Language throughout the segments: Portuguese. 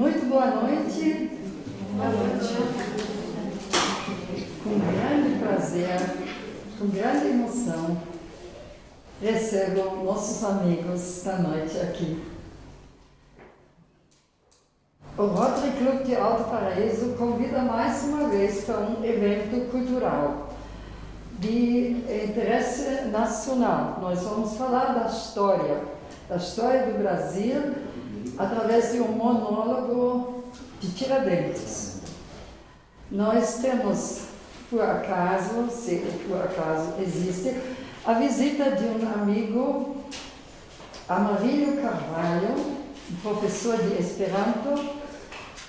Muito boa noite. Boa noite. Com grande prazer, com grande emoção, recebo nossos amigos da noite aqui. O Rotary Club de Alto Paraíso convida mais uma vez para um evento cultural de interesse nacional. Nós vamos falar da história do Brasil através de um monólogo de Tiradentes. Nós temos, por acaso, se por acaso existe, a visita de um amigo, Amarillo Carvalho, um professor de Esperanto,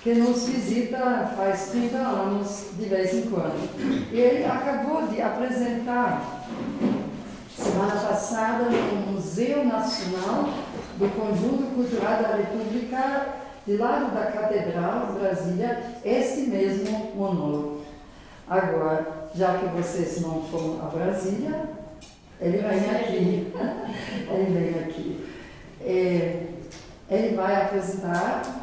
que nos visita faz 30 anos, de vez em quando. E ele acabou de apresentar, semana passada, no Museu Nacional do Conjunto Cultural da República, de lado da Catedral de Brasília, este mesmo monólogo. Agora, já que vocês não foram a Brasília, ele vem aqui. Ele vai apresentar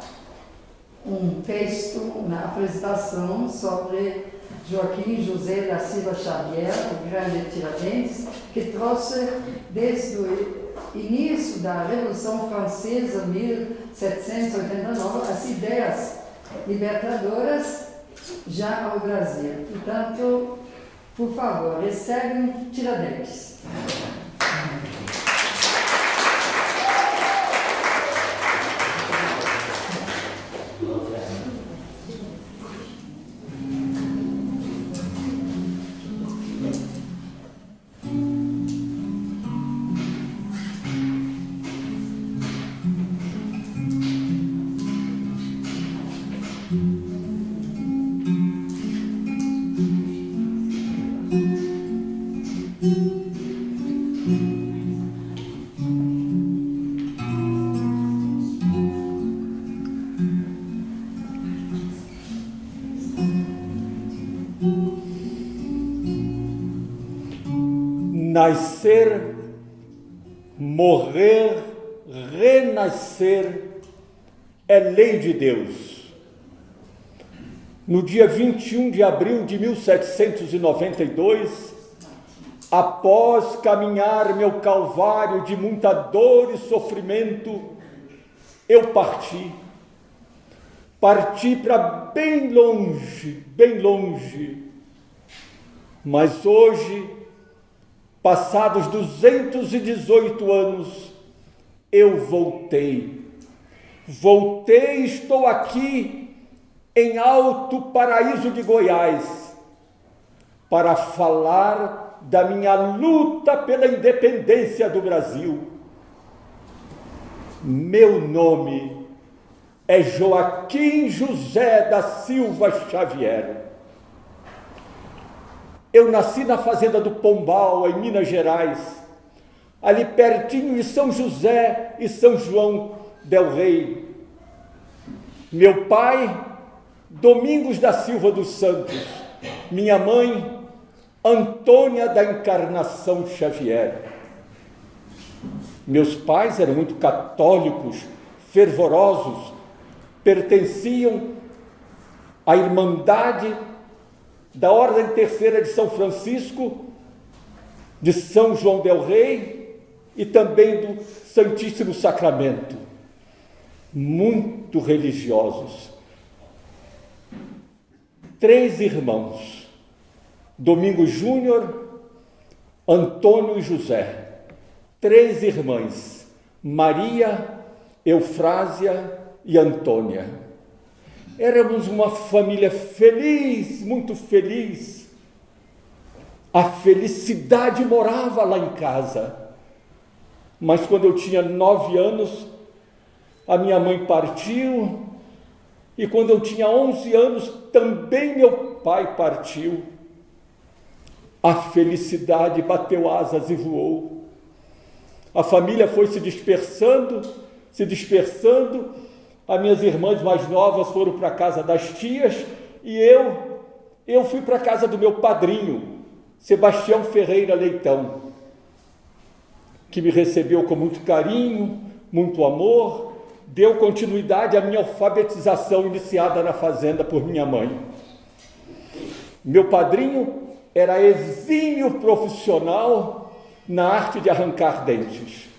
um texto, uma apresentação sobre Joaquim José da Silva Xavier, o grande Tiradentes, que trouxe desde o início da Revolução Francesa, 1789, as ideias libertadoras já ao Brasil. Portanto, por favor, recebam Tiradentes. Nascer, morrer, renascer é lei de Deus. No dia 21 de abril de 1792, após caminhar meu calvário de muita dor e sofrimento, eu parti para bem longe, mas hoje, passados 218 anos, eu voltei, estou aqui em Alto Paraíso de Goiás, para falar da minha luta pela independência do Brasil. Meu nome é Joaquim José da Silva Xavier. Eu nasci na fazenda do Pombal, em Minas Gerais, ali pertinho de São José e São João del Rei. Meu pai, Domingos da Silva dos Santos, minha mãe, Antônia da Encarnação Xavier. Meus pais eram muito católicos, fervorosos, pertenciam à Irmandade da Ordem Terceira de São Francisco, de São João del Rei e também do Santíssimo Sacramento. Muito religiosos. 3 irmãos, Domingos Júnior, Antônio e José. 3 irmãs, Maria, Eufrásia e Antônia. Éramos uma família feliz, muito feliz. A felicidade morava lá em casa. Mas quando eu tinha 9 anos, a minha mãe partiu. E quando eu tinha 11 anos, também meu pai partiu. A felicidade bateu asas e voou. A família foi se dispersando. As minhas irmãs mais novas foram para a casa das tias e eu fui para a casa do meu padrinho, Sebastião Ferreira Leitão, que me recebeu com muito carinho, muito amor, deu continuidade à minha alfabetização iniciada na fazenda por minha mãe. Meu padrinho era exímio profissional na arte de arrancar dentes.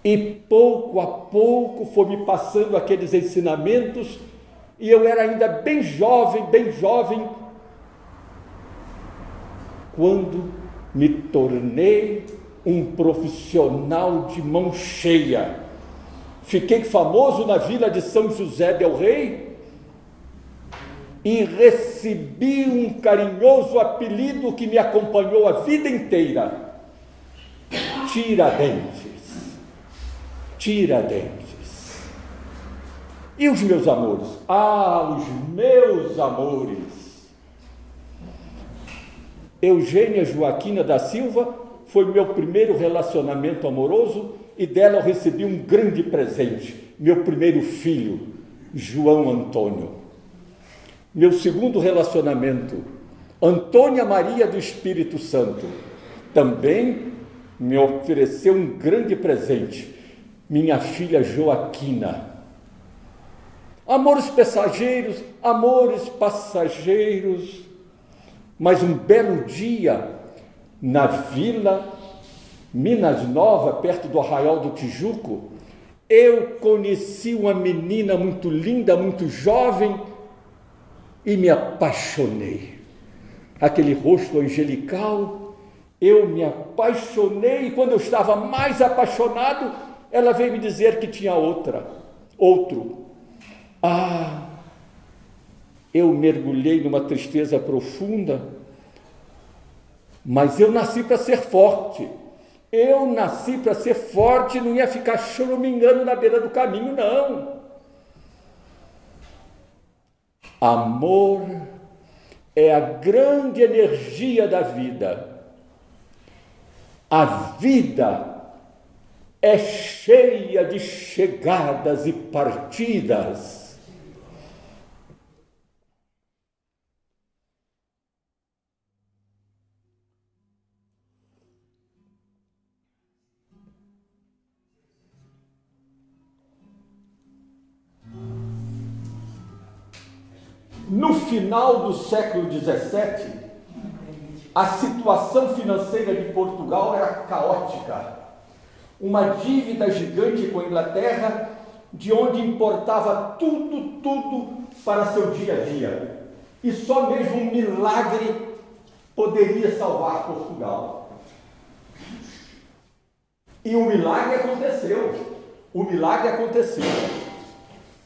E pouco a pouco foi me passando aqueles ensinamentos, e eu era ainda bem jovem, quando me tornei um profissional de mão cheia. Fiquei famoso na vila de São José del Rei e recebi um carinhoso apelido que me acompanhou a vida inteira: Tiradentes. Tiradentes. E os meus amores? Ah, os meus amores! Eugênia Joaquina da Silva foi meu primeiro relacionamento amoroso, e dela eu recebi um grande presente, meu primeiro filho, João Antônio. Meu segundo relacionamento, Antônia Maria do Espírito Santo, também me ofereceu um grande presente, minha filha Joaquina. Amores passageiros, mas um belo dia, na vila Minas Nova, perto do Arraial do Tijuco, eu conheci uma menina muito linda, muito jovem, e me apaixonei. Aquele rosto angelical, eu me apaixonei, e quando eu estava mais apaixonado, ela veio me dizer que tinha outro. Ah, eu mergulhei numa tristeza profunda, mas eu nasci para ser forte. Não ia ficar choramingando na beira do caminho, não. Amor é a grande energia da vida. A vida é cheia de chegadas e partidas. No final do século XVII, a situação financeira de Portugal era caótica. Uma dívida gigante com a Inglaterra, de onde importava tudo para seu dia a dia. E só mesmo um milagre poderia salvar Portugal. E o milagre aconteceu.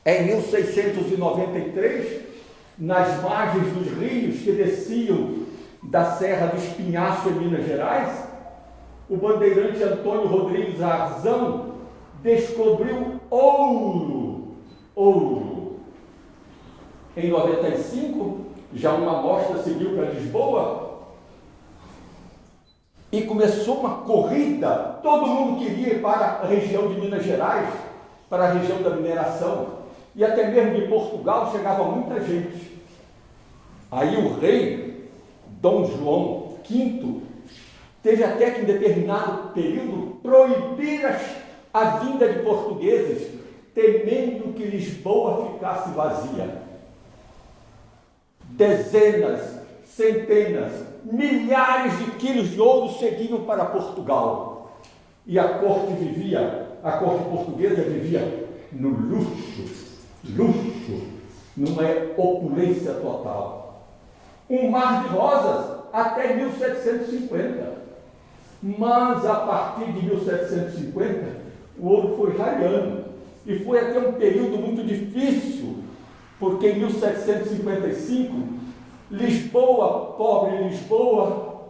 Em 1693, nas margens dos rios que desciam da Serra do Espinhaço, em Minas Gerais, o bandeirante Antônio Rodrigues Arzão descobriu ouro. Em 95, já uma amostra seguiu para Lisboa e começou uma corrida. Todo mundo queria ir para a região de Minas Gerais, para a região da mineração, e até mesmo de Portugal chegava muita gente. Aí o rei Dom João V teve até que, em determinado período, proibir a vinda de portugueses, temendo que Lisboa ficasse vazia. Dezenas, centenas, milhares de quilos de ouro seguiam para Portugal. E a corte portuguesa vivia no luxo, numa opulência total. Um mar de rosas até 1750. Mas a partir de 1750, o ouro foi raiando. E foi até um período muito difícil, porque em 1755, Lisboa, pobre Lisboa,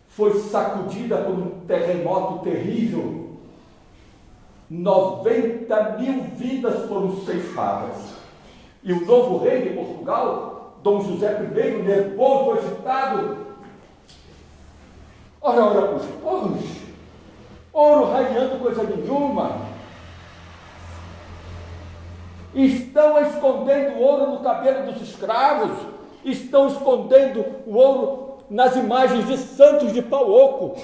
foi sacudida por um terremoto terrível. 90.000 vidas foram ceifadas. E o novo rei de Portugal, Dom José I, nervoso, agitado, ora, ouro raiando coisa nenhuma. Estão escondendo o ouro no cabelo dos escravos, estão escondendo o ouro nas imagens de santos de pau oco,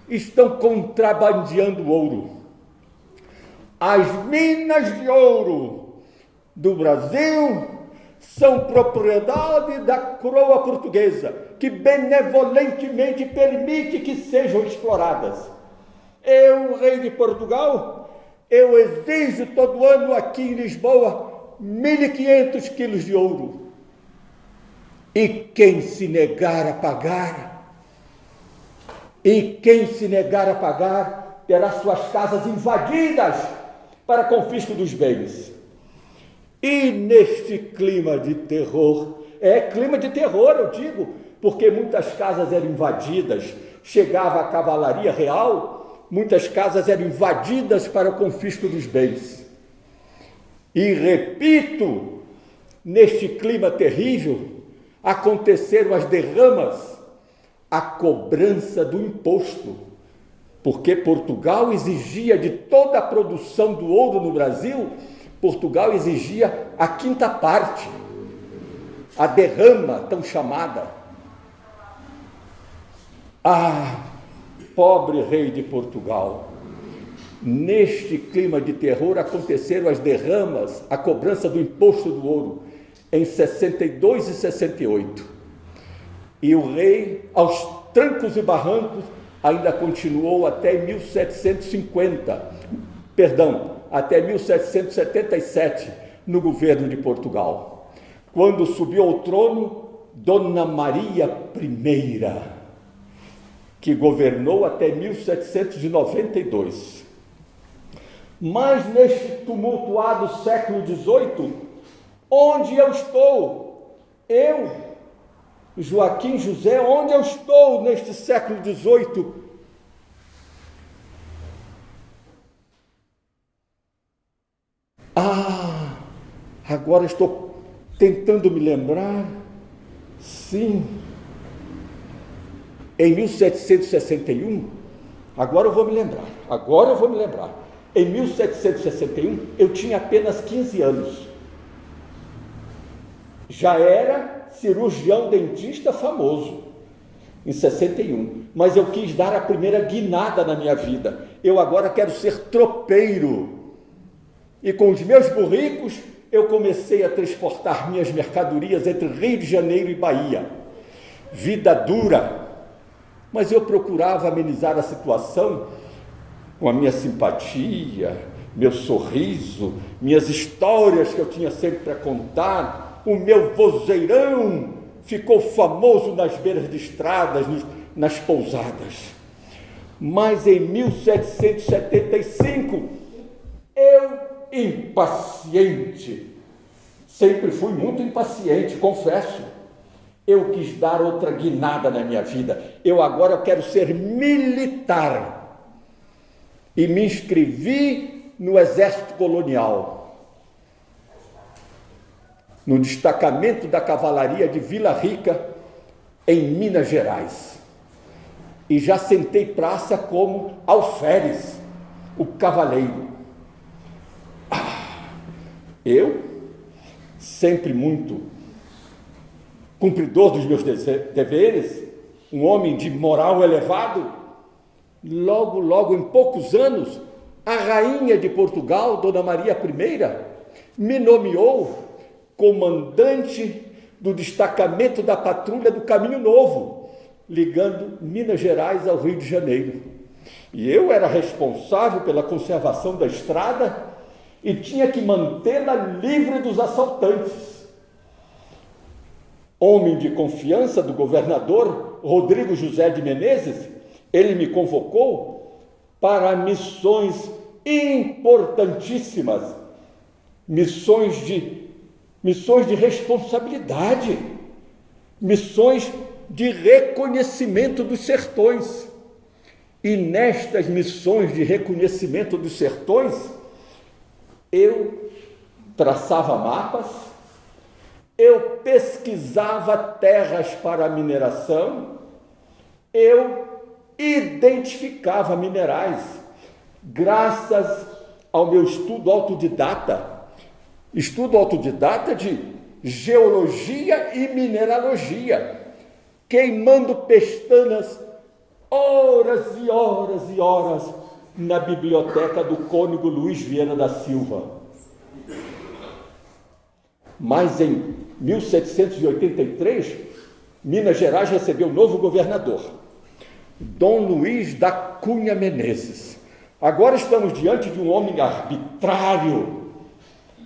estão contrabandeando o ouro. As minas de ouro do Brasil são propriedade da coroa portuguesa, que benevolentemente permite que sejam exploradas. Eu, rei de Portugal, eu exijo todo ano aqui em Lisboa 1.500 quilos de ouro. E quem se negar a pagar, terá suas casas invadidas para confisco dos bens. E neste clima de terror, clima de terror eu digo, porque muitas casas eram invadidas, chegava a cavalaria real, muitas casas eram invadidas para o confisco dos bens. E repito, neste clima terrível, aconteceram as derramas, a cobrança do imposto, porque Portugal exigia de toda a produção do ouro no Brasil, Portugal exigia a 5ª parte, a derrama tão chamada. Ah, pobre rei de Portugal, neste clima de terror aconteceram as derramas, a cobrança do imposto do ouro, em 62 e 68. E o rei, aos trancos e barrancos, ainda continuou até 1777, no governo de Portugal, quando subiu ao trono Dona Maria I, que governou até 1792. Mas neste tumultuado século XVIII, onde eu estou? Eu, Joaquim José, onde eu estou neste século XVIII? Agora estou tentando me lembrar. Sim, em 1761, agora eu vou me lembrar. Em 1761, eu tinha apenas 15 anos. Já era cirurgião dentista famoso, em 61. Mas eu quis dar a primeira guinada na minha vida. Eu agora quero ser tropeiro. E com os meus burricos, eu comecei a transportar minhas mercadorias entre Rio de Janeiro e Bahia. Vida dura, mas eu procurava amenizar a situação com a minha simpatia, meu sorriso, minhas histórias que eu tinha sempre para contar. O meu vozeirão ficou famoso nas beiras de estradas, nas pousadas. Mas em 1775, eu, impaciente, sempre fui muito impaciente, confesso, eu quis dar outra guinada na minha vida. Eu agora quero ser militar. E me inscrevi no Exército Colonial, no destacamento da Cavalaria de Vila Rica, em Minas Gerais. E já sentei praça como alferes, o cavaleiro. Eu, sempre muito cumpridor dos meus deveres, um homem de moral elevado, logo, em poucos anos, a rainha de Portugal, Dona Maria I, me nomeou comandante do destacamento da patrulha do Caminho Novo, ligando Minas Gerais ao Rio de Janeiro. E eu era responsável pela conservação da estrada e tinha que mantê-la livre dos assaltantes. Homem de confiança do governador Rodrigo José de Menezes, ele me convocou para missões importantíssimas, missões de responsabilidade, missões de reconhecimento dos sertões. E nestas missões de reconhecimento dos sertões, eu traçava mapas, eu pesquisava terras para mineração, eu identificava minerais, graças ao meu estudo autodidata de geologia e mineralogia, queimando pestanas, horas e horas e horas, na biblioteca do cônego Luiz Viana da Silva. Mas em 1783, Minas Gerais recebeu um novo governador, Dom Luiz da Cunha Menezes. Agora estamos diante de um homem arbitrário,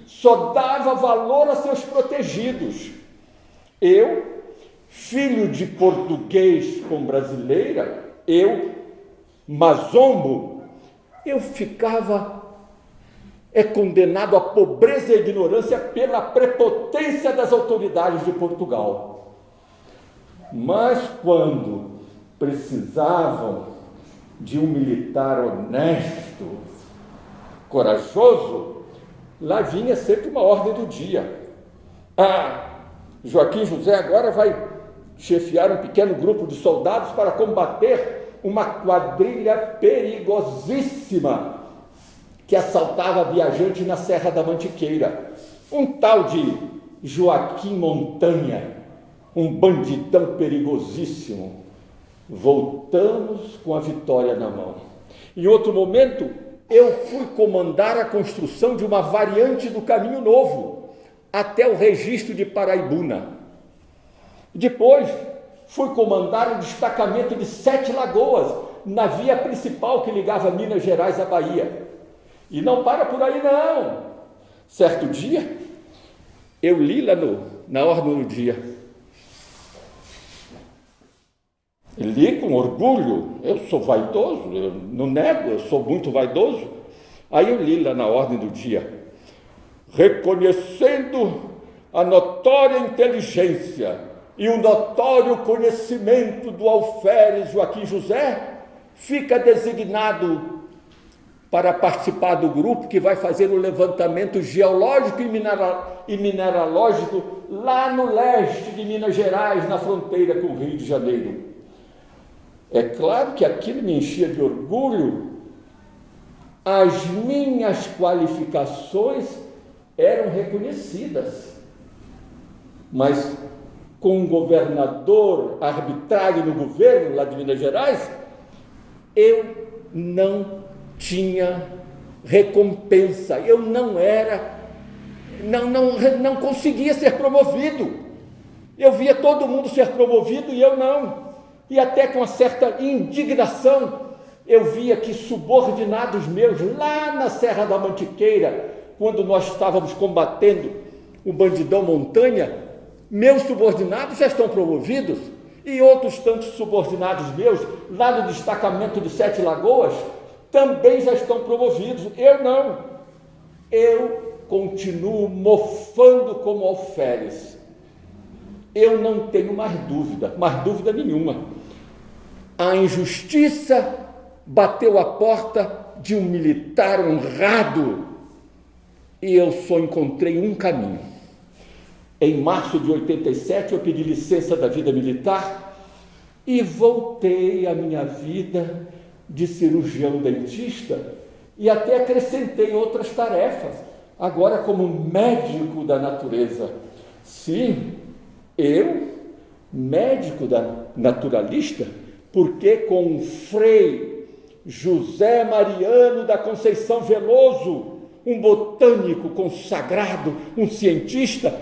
só dava valor a seus protegidos. Eu, filho de português com brasileira, mazombo, eu ficava condenado à pobreza e ignorância pela prepotência das autoridades de Portugal. Mas quando precisavam de um militar honesto, corajoso, lá vinha sempre uma ordem do dia. Joaquim José agora vai chefiar um pequeno grupo de soldados para combater uma quadrilha perigosíssima que assaltava viajante na Serra da Mantiqueira. Um tal de Joaquim Montanha, um bandidão perigosíssimo. Voltamos com a vitória na mão. Em outro momento, eu fui comandar a construção de uma variante do Caminho Novo, até o registro de Paraibuna. Depois, fui comandar o destacamento de 7 Lagoas, na via principal que ligava Minas Gerais à Bahia. E não para por aí, não. Certo dia, eu li lá na Ordem do Dia. Li com orgulho, eu sou vaidoso, eu não nego, eu sou muito vaidoso. Aí eu li lá na Ordem do Dia: reconhecendo a notória inteligência e o notório conhecimento do alferes Joaquim José, fica designado para participar do grupo que vai fazer o levantamento geológico e mineralógico lá no leste de Minas Gerais, na fronteira com o Rio de Janeiro. É claro que aquilo me enchia de orgulho. As minhas qualificações eram reconhecidas, mas com um governador arbitrário no governo lá de Minas Gerais, eu não tinha recompensa, eu não conseguia ser promovido. Eu via todo mundo ser promovido e eu não. E até com uma certa indignação, eu via que subordinados meus, lá na Serra da Mantiqueira, quando nós estávamos combatendo o bandidão Montanha, meus subordinados já estão promovidos, e outros tantos subordinados meus, lá no destacamento de 7 Lagoas, também já estão promovidos. Eu não. Eu continuo mofando como alferes. Eu não tenho mais dúvida nenhuma. A injustiça bateu a porta de um militar honrado e eu só encontrei um caminho. Em março de 87, eu pedi licença da vida militar e voltei à minha vida de cirurgião dentista e até acrescentei outras tarefas, agora como médico da natureza. Sim, eu, médico naturalista, porque com o Frei José Mariano da Conceição Veloso, um botânico consagrado, um cientista,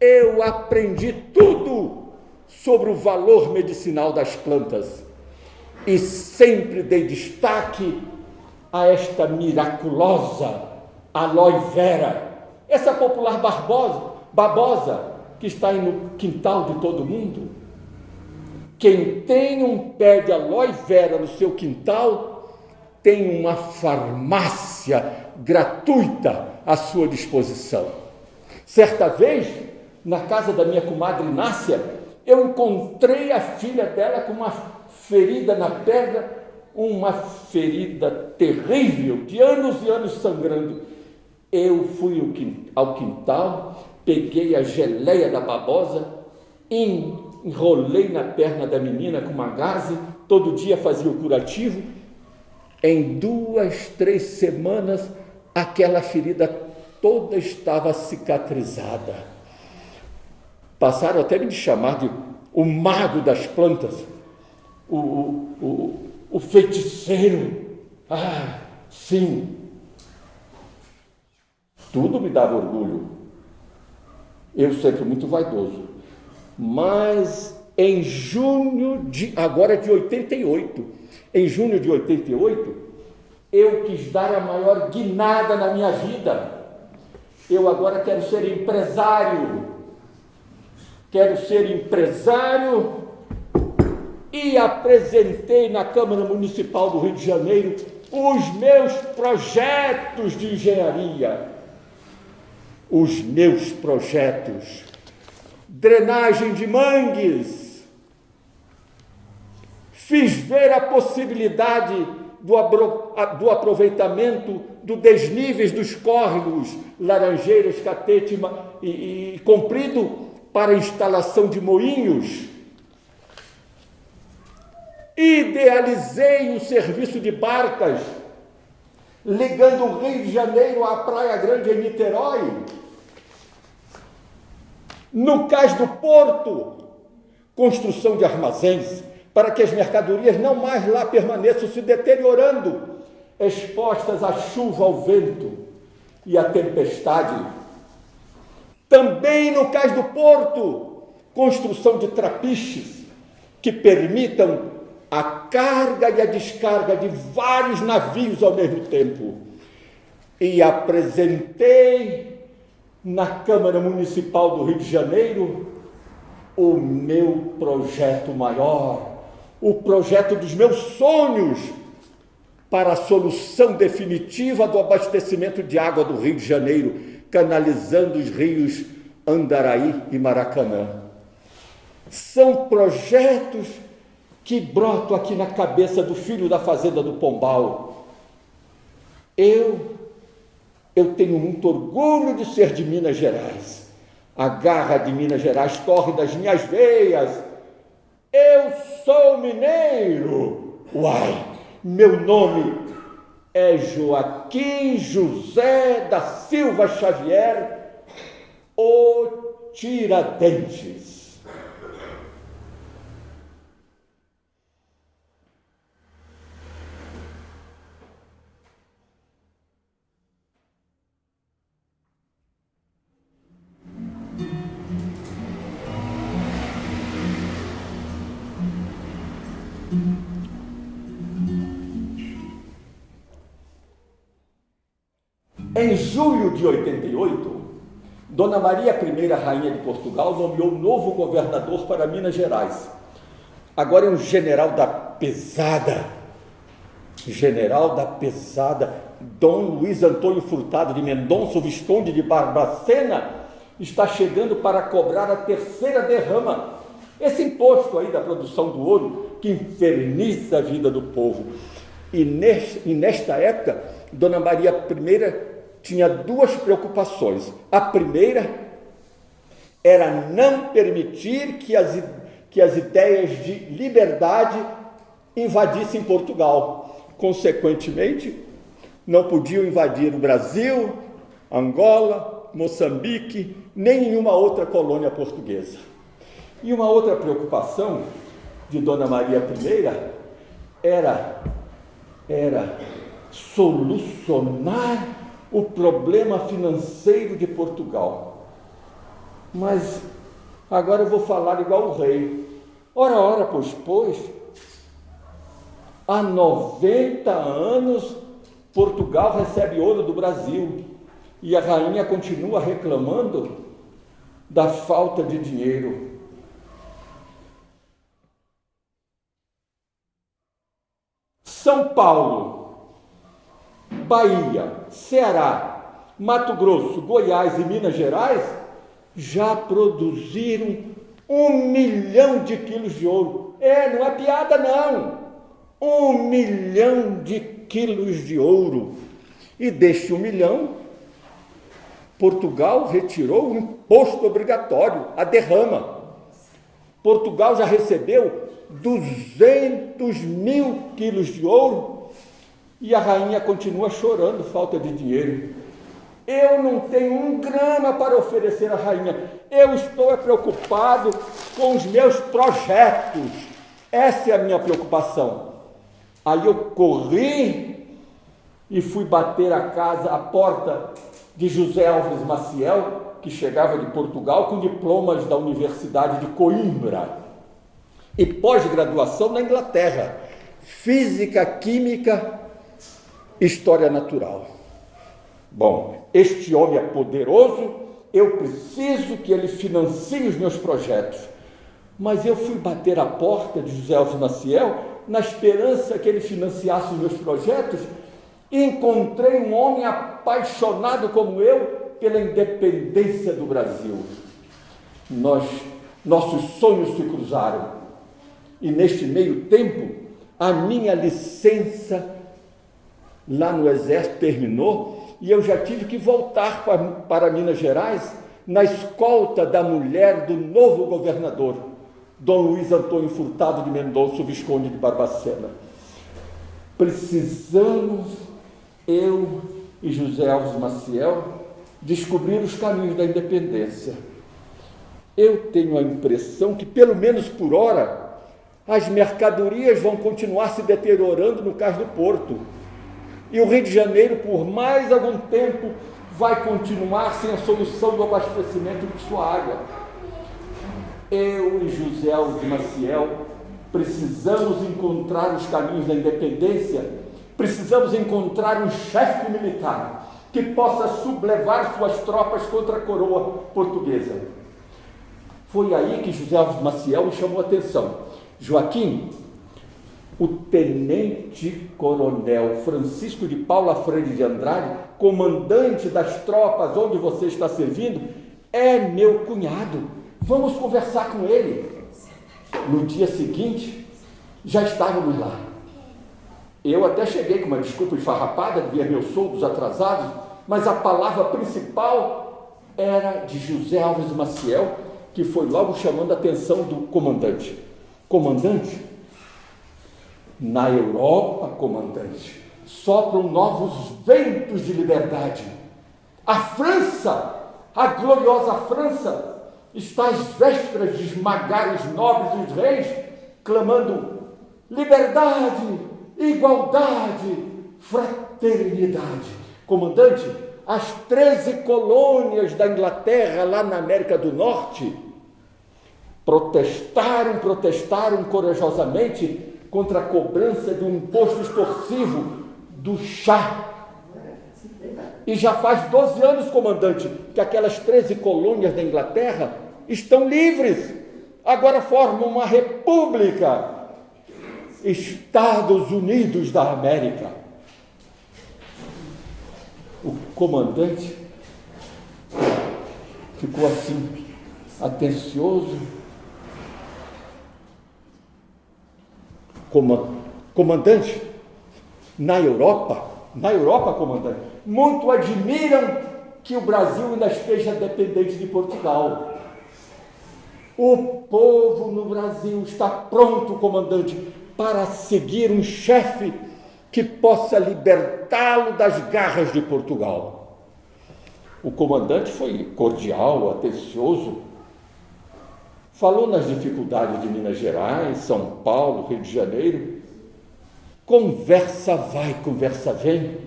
eu aprendi tudo sobre o valor medicinal das plantas e sempre dei destaque a esta miraculosa aloe vera, essa popular babosa que está no quintal de todo mundo. Quem tem um pé de aloe vera no seu quintal tem uma farmácia gratuita à sua disposição. Certa vez, na casa da minha comadre Inácia, eu encontrei a filha dela com uma ferida na perna, uma ferida terrível, de anos e anos sangrando. Eu fui ao quintal, peguei a geleia da babosa, enrolei na perna da menina com uma gaze, todo dia fazia o curativo. Em 2, 3 semanas, aquela ferida toda estava cicatrizada. Passaram até a me chamar de o mago das plantas, o feiticeiro. Ah, sim, tudo me dava orgulho. Eu sempre muito vaidoso. Mas em junho agora de 88, em junho de 88, eu quis dar a maior guinada na minha vida. Eu agora quero ser empresário. E apresentei na Câmara Municipal do Rio de Janeiro os meus projetos de engenharia. Os meus projetos. Drenagem de mangues. Fiz ver a possibilidade do aproveitamento do desníveis dos córregos, Laranjeiras, Catete e Comprido, para a instalação de moinhos. Idealizei o serviço de barcas, ligando o Rio de Janeiro à Praia Grande em Niterói. No cais do porto, construção de armazéns, para que as mercadorias não mais lá permaneçam se deteriorando, expostas à chuva, ao vento e à tempestade. Também no cais do porto, construção de trapiches que permitam a carga e a descarga de vários navios ao mesmo tempo. E apresentei na Câmara Municipal do Rio de Janeiro o meu projeto maior, o projeto dos meus sonhos para a solução definitiva do abastecimento de água do Rio de Janeiro, canalizando os rios Andaraí e Maracanã. São projetos que brotam aqui na cabeça do filho da fazenda do Pombal. Eu tenho muito orgulho de ser de Minas Gerais. A garra de Minas Gerais corre das minhas veias. Eu sou mineiro. Uai, meu nome é Joaquim José da Silva Xavier, o Tiradentes. Em julho de 88, Dona Maria I, Rainha de Portugal, nomeou novo governador para Minas Gerais. Agora é um general da pesada, Dom Luiz Antônio Furtado de Mendonça, o Visconde de Barbacena, está chegando para cobrar a terceira derrama, esse imposto aí da produção do ouro que inferniza a vida do povo. E nesta época, Dona Maria I tinha duas preocupações. A primeira era não permitir que as ideias de liberdade invadissem Portugal. Consequentemente, não podiam invadir o Brasil, Angola, Moçambique, nem nenhuma outra colônia portuguesa. E uma outra preocupação de Dona Maria I era solucionar o problema financeiro de Portugal. Mas agora eu vou falar igual o rei. Ora, pois, há 90 anos Portugal recebe ouro do Brasil e a rainha continua reclamando da falta de dinheiro. São Paulo, Bahia, Ceará, Mato Grosso, Goiás e Minas Gerais já produziram 1 milhão de quilos de ouro. Não é piada não. 1 milhão de quilos de ouro. E deste 1 milhão, Portugal retirou o imposto obrigatório, a derrama. Portugal já recebeu 200 mil quilos de ouro e a rainha continua chorando falta de dinheiro. Eu não tenho 1 grama para oferecer à rainha. Eu estou preocupado com os meus projetos. Essa é a minha preocupação. Aí eu corri e fui bater a porta de José Alves Maciel, que chegava de Portugal com diplomas da Universidade de Coimbra e pós-graduação na Inglaterra, Física, Química, História Natural. Bom, este homem é poderoso, eu preciso que ele financie os meus projetos. Mas eu fui bater a porta de José Alves Maciel na esperança que ele financiasse os meus projetos e encontrei um homem apaixonado como eu pela independência do Brasil. Nossos sonhos se cruzaram e neste meio tempo a minha licença lá no Exército terminou e eu já tive que voltar para Minas Gerais na escolta da mulher do novo governador, Dom Luiz Antônio Furtado de Mendonça, o Visconde de Barbacena. Precisamos, eu e José Alves Maciel, descobrir os caminhos da independência. Eu tenho a impressão que, pelo menos por hora, as mercadorias vão continuar se deteriorando no Cais do Porto. E o Rio de Janeiro, por mais algum tempo, vai continuar sem a solução do abastecimento de sua água. Eu e José Alves Maciel precisamos encontrar os caminhos da independência, precisamos encontrar um chefe militar que possa sublevar suas tropas contra a coroa portuguesa. Foi aí que José Alves Maciel me chamou a atenção. Joaquim, o tenente-coronel Francisco de Paula Freire de Andrade, comandante das tropas onde você está servindo, é meu cunhado. Vamos conversar com ele. No dia seguinte, já estávamos lá. Eu até cheguei com uma desculpa esfarrapada, devia meus soldos atrasados, mas a palavra principal era de José Alves Maciel, que foi logo chamando a atenção do comandante. Comandante, na Europa, comandante, sopram novos ventos de liberdade. A França, a gloriosa França, está às vésperas de esmagar os nobres e os reis, clamando liberdade, igualdade, fraternidade. Comandante, as 13 colônias da Inglaterra lá na América do Norte protestaram corajosamente contra a cobrança de um imposto extorsivo do chá. E já faz 12 anos, comandante, que aquelas 13 colônias da Inglaterra estão livres. Agora formam uma república, Estados Unidos da América. O comandante ficou assim, atencioso. Comandante, na Europa, comandante, muito admiram que o Brasil ainda esteja dependente de Portugal. O povo no Brasil está pronto, comandante, para seguir um chefe que possa libertá-lo das garras de Portugal. O comandante foi cordial, atencioso, falou nas dificuldades de Minas Gerais, São Paulo, Rio de Janeiro. Conversa vai, conversa vem.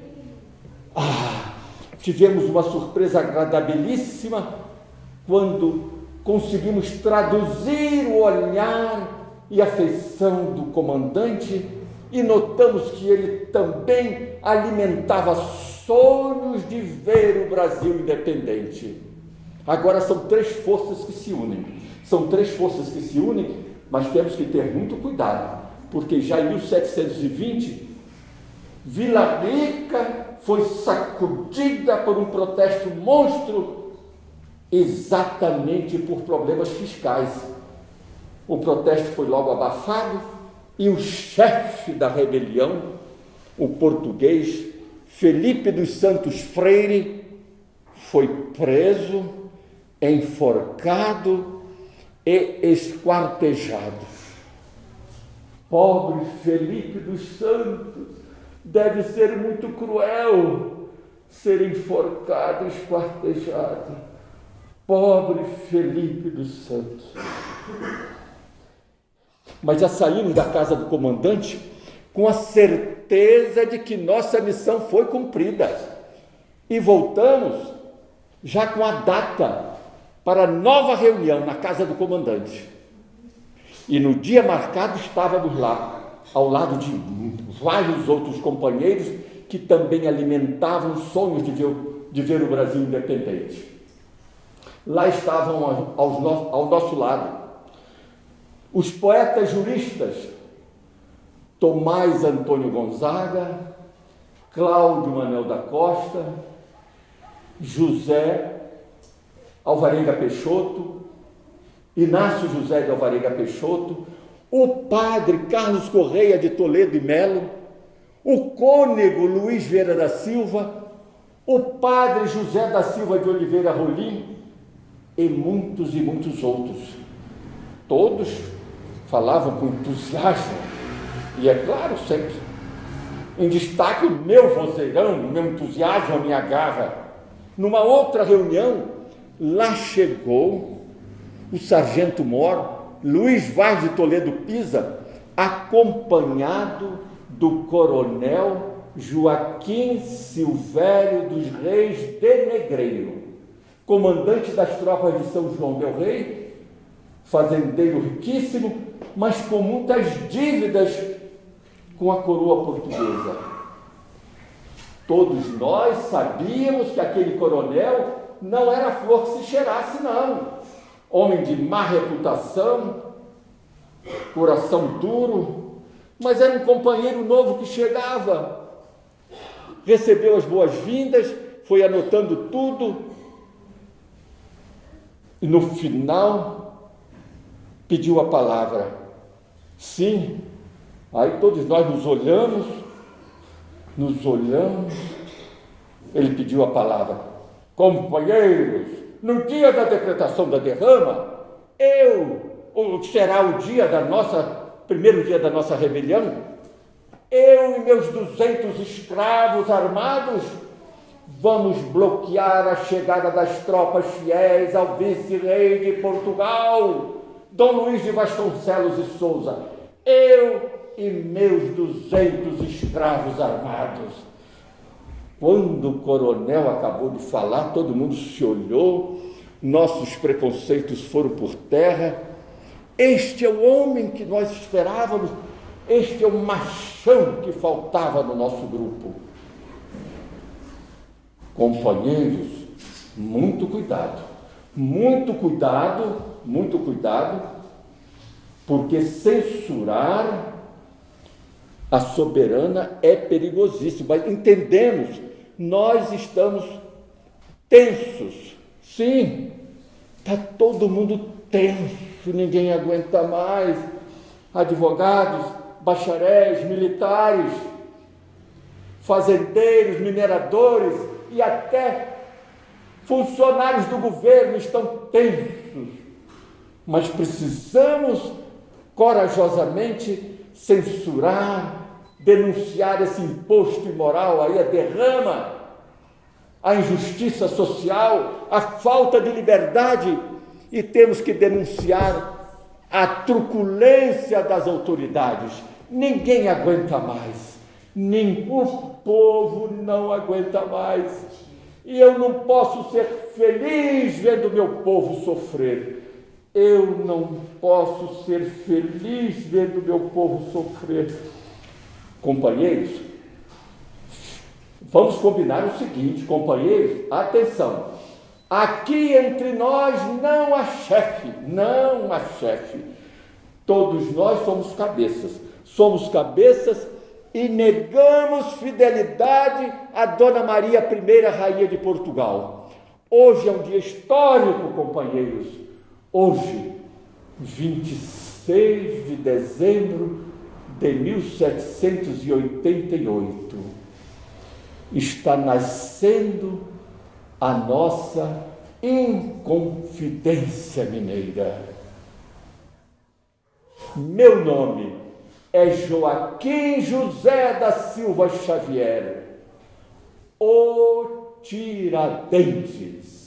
Tivemos uma surpresa agradabilíssima quando conseguimos traduzir o olhar e a feição do comandante e notamos que ele também alimentava sonhos de ver o Brasil independente. Agora são 3 forças que se unem. Mas temos que ter muito cuidado, porque já em 1720, Vila Rica foi sacudida por um protesto monstro, exatamente por problemas fiscais. O protesto foi logo abafado e o chefe da rebelião, o português Felipe dos Santos Freire, foi preso, enforcado e esquartejado. Pobre Felipe dos Santos, deve ser muito cruel ser enforcado e esquartejado. Pobre Felipe dos Santos. Mas já saímos da casa do comandante com a certeza certeza de que nossa missão foi cumprida. E voltamos já com a data para a nova reunião na casa do comandante. E no dia marcado estávamos lá, ao lado de vários outros companheiros que também alimentavam sonhos de ver o Brasil independente. Lá estavam ao nosso lado os poetas juristas Tomás Antônio Gonzaga, Cláudio Manuel da Costa, José Alvarenga Peixoto, Inácio José de Alvarenga Peixoto, o padre Carlos Correia de Toledo e Melo, o cônego Luiz Vieira da Silva, o padre José da Silva de Oliveira Rolim e muitos outros. Todos falavam com entusiasmo e, é claro, sempre em destaque o meu vozeirão, o meu entusiasmo, a minha garra. Numa outra reunião, lá chegou o sargento-mor Luiz Vaz de Toledo Pisa, acompanhado do coronel Joaquim Silvério dos Reis de Negreiro, comandante das tropas de São João del Rei, fazendeiro riquíssimo, mas com muitas dívidas com a coroa portuguesa. Todos nós sabíamos que aquele coronel não era flor que se cheirasse, não. Homem de má reputação, coração duro, mas era um companheiro novo que chegava, recebeu as boas-vindas, foi anotando tudo e no final pediu a palavra. Sim, aí todos nós nos olhamos, ele pediu a palavra. Companheiros, no dia da decretação da derrama, será o dia primeiro dia da nossa rebelião, eu e meus 200 escravos armados vamos bloquear a chegada das tropas fiéis ao vice-rei de Portugal, Dom Luís de Vasconcelos e Souza. Eu e meus 200 escravos armados. Quando o coronel acabou de falar, todo mundo se olhou, nossos preconceitos foram por terra. Este é o homem que nós esperávamos, este é o machão que faltava no nosso grupo. Companheiros, muito cuidado, porque censurar a soberana é perigosíssimo. Mas entendemos, nós estamos tensos. Sim, está todo mundo tenso, ninguém aguenta mais. Advogados, bacharéis, militares, fazendeiros, mineradores e até funcionários do governo estão tensos. Mas precisamos corajosamente censurar, denunciar esse imposto imoral aí, a derrama, a injustiça social, a falta de liberdade, e temos que denunciar a truculência das autoridades. Ninguém aguenta mais, nem o povo não aguenta mais, e eu não posso ser feliz vendo meu povo sofrer. Eu não posso ser feliz vendo meu povo sofrer. Companheiros, vamos combinar o seguinte, companheiros, atenção. Aqui entre nós não há chefe, não há chefe. Todos nós somos cabeças e negamos fidelidade à Dona Maria I, Rainha de Portugal. Hoje é um dia histórico, companheiros. Hoje, 26 de dezembro de 1788, está nascendo a nossa Inconfidência Mineira. Meu nome é Joaquim José da Silva Xavier, o Tiradentes.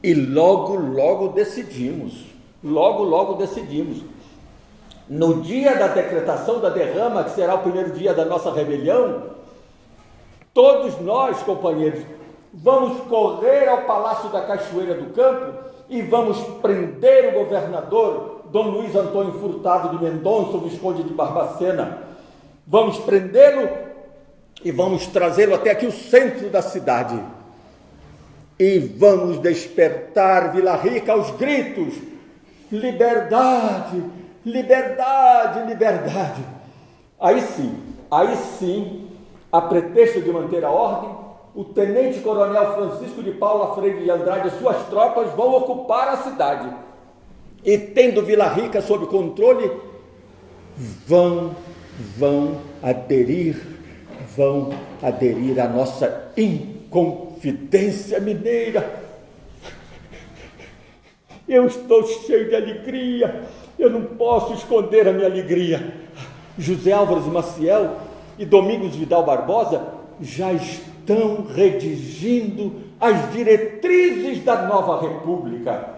E logo decidimos. No dia da decretação da derrama, que será o primeiro dia da nossa rebelião, todos nós, companheiros, vamos correr ao Palácio da Cachoeira do Campo e vamos prender o governador Dom Luiz Antônio Furtado de Mendonça, o Visconde de Barbacena. Vamos prendê-lo e vamos trazê-lo até aqui o centro da cidade. E vamos despertar Vila Rica aos gritos: liberdade, liberdade, liberdade. Aí sim, a pretexto de manter a ordem, o tenente-coronel Francisco de Paula Freire de Andrade e suas tropas vão ocupar a cidade. E tendo Vila Rica sob controle, vão aderir à nossa Inconfidência Mineira. Eu estou cheio de alegria, eu não posso esconder a minha alegria. José Álvares Maciel e Domingos Vidal Barbosa já estão redigindo as diretrizes da nova república.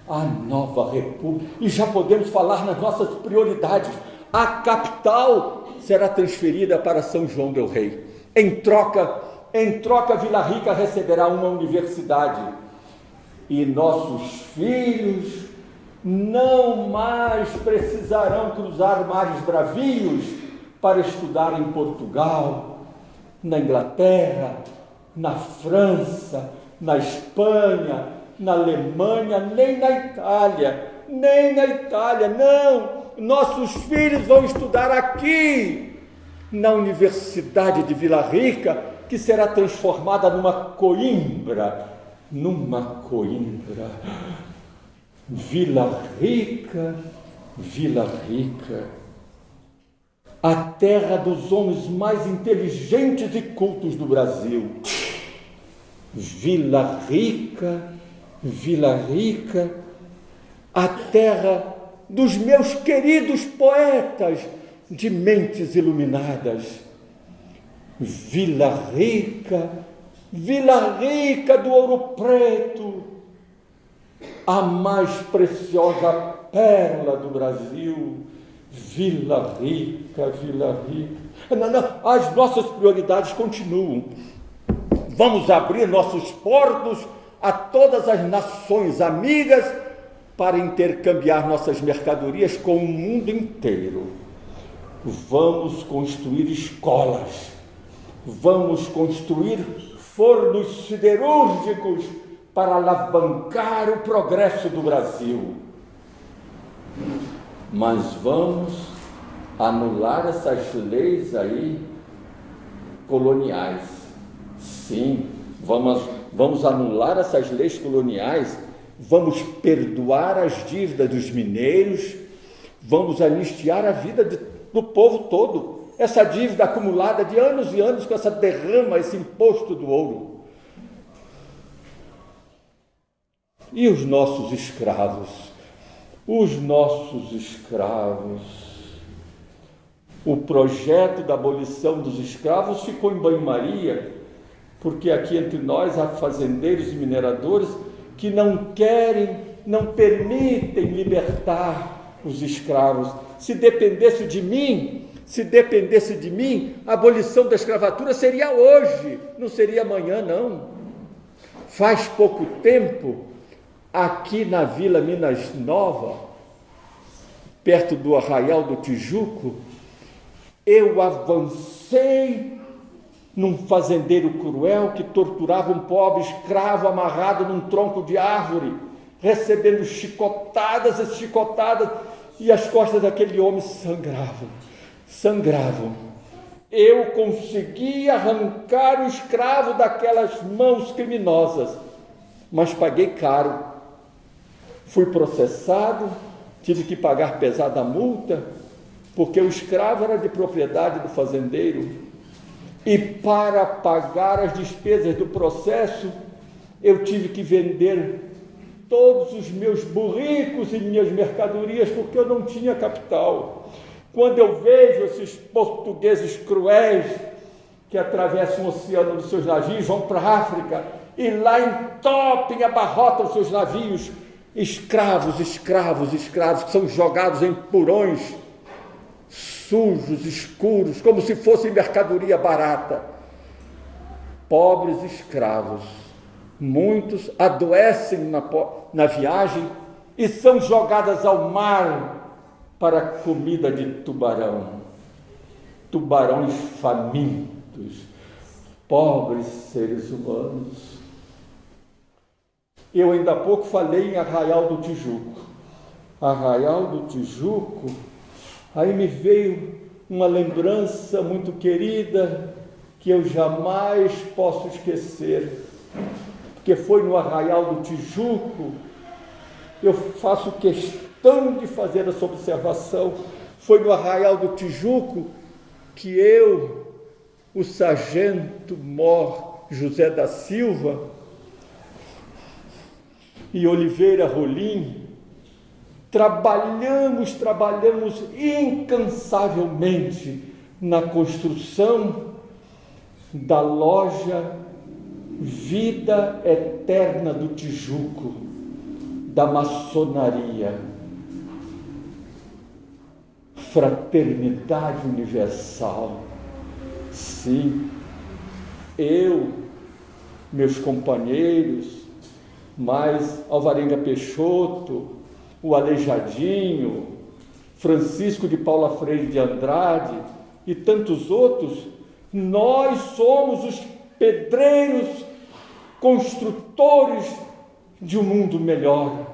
A nova república, e já podemos falar nas nossas prioridades. A capital será transferida para São João del Rei. Em troca, Vila Rica receberá uma universidade. E nossos filhos não mais precisarão cruzar mares bravios para estudar em Portugal, na Inglaterra, na França, na Espanha, na Alemanha, nem na Itália, não. Nossos filhos vão estudar aqui, na Universidade de Vila Rica, que será transformada numa Coimbra. Vila Rica, a terra dos homens mais inteligentes e cultos do Brasil. Vila Rica, a terra dos meus queridos poetas de mentes iluminadas. Vila Rica do Ouro Preto, a mais preciosa pérola do Brasil. Vila Rica. Não, as nossas prioridades continuam. Vamos abrir nossos portos a todas as nações amigas para intercambiar nossas mercadorias com o mundo inteiro. Vamos construir escolas, vamos construir fornos siderúrgicos para alavancar o progresso do Brasil. Mas vamos anular essas leis aí coloniais. Sim, vamos anular essas leis coloniais, vamos perdoar as dívidas dos mineiros, vamos anistiar a vida do povo todo. Essa dívida acumulada de anos e anos com essa derrama, esse imposto do ouro. E os nossos escravos? O projeto da abolição dos escravos ficou em banho-maria, porque aqui entre nós há fazendeiros e mineradores que não permitem libertar os escravos. Se dependesse de mim, a abolição da escravatura seria hoje, não seria amanhã, não. Faz pouco tempo, aqui na Vila Minas Nova, perto do Arraial do Tijuco, eu avancei num fazendeiro cruel que torturava um pobre escravo amarrado num tronco de árvore, recebendo chicotadas, e as costas daquele homem sangravam. Eu consegui arrancar o escravo daquelas mãos criminosas, mas paguei caro. Fui processado, tive que pagar pesada multa, porque o escravo era de propriedade do fazendeiro. E para pagar as despesas do processo, eu tive que vender todos os meus burricos e minhas mercadorias, porque eu não tinha capital. Quando eu vejo esses portugueses cruéis que atravessam o oceano nos seus navios, vão para a África e lá entopem, abarrotam seus navios, escravos, que são jogados em porões sujos, escuros, como se fossem mercadoria barata. Pobres escravos, muitos adoecem na viagem e são jogadas ao mar para comida de tubarões famintos, pobres seres humanos. Eu ainda há pouco falei em Arraial do Tijuco. Arraial do Tijuco, aí me veio uma lembrança muito querida que eu jamais posso esquecer, porque foi no Arraial do Tijuco, eu faço questão de fazer essa observação, foi no Arraial do Tijuco que eu, o sargento mor José da Silva e Oliveira Rolim, trabalhamos incansavelmente na construção da loja Vida Eterna do Tijuco, da maçonaria, Fraternidade Universal. Sim, eu, meus companheiros, mais Alvarenga Peixoto, o Aleijadinho, Francisco de Paula Freire de Andrade e tantos outros, nós somos os pedreiros, construtores de um mundo melhor.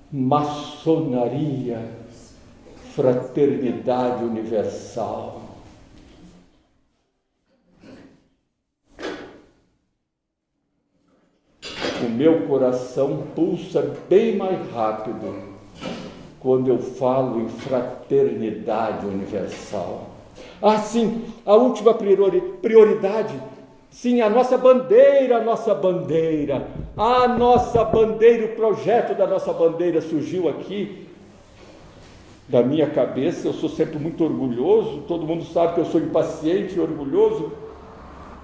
Maçonaria, Fraternidade Universal. O meu coração pulsa bem mais rápido quando eu falo em fraternidade universal. Ah, sim, a última prioridade, sim, a nossa bandeira, o projeto da nossa bandeira surgiu aqui, da minha cabeça. Eu sou sempre muito orgulhoso, todo mundo sabe que eu sou impaciente e orgulhoso.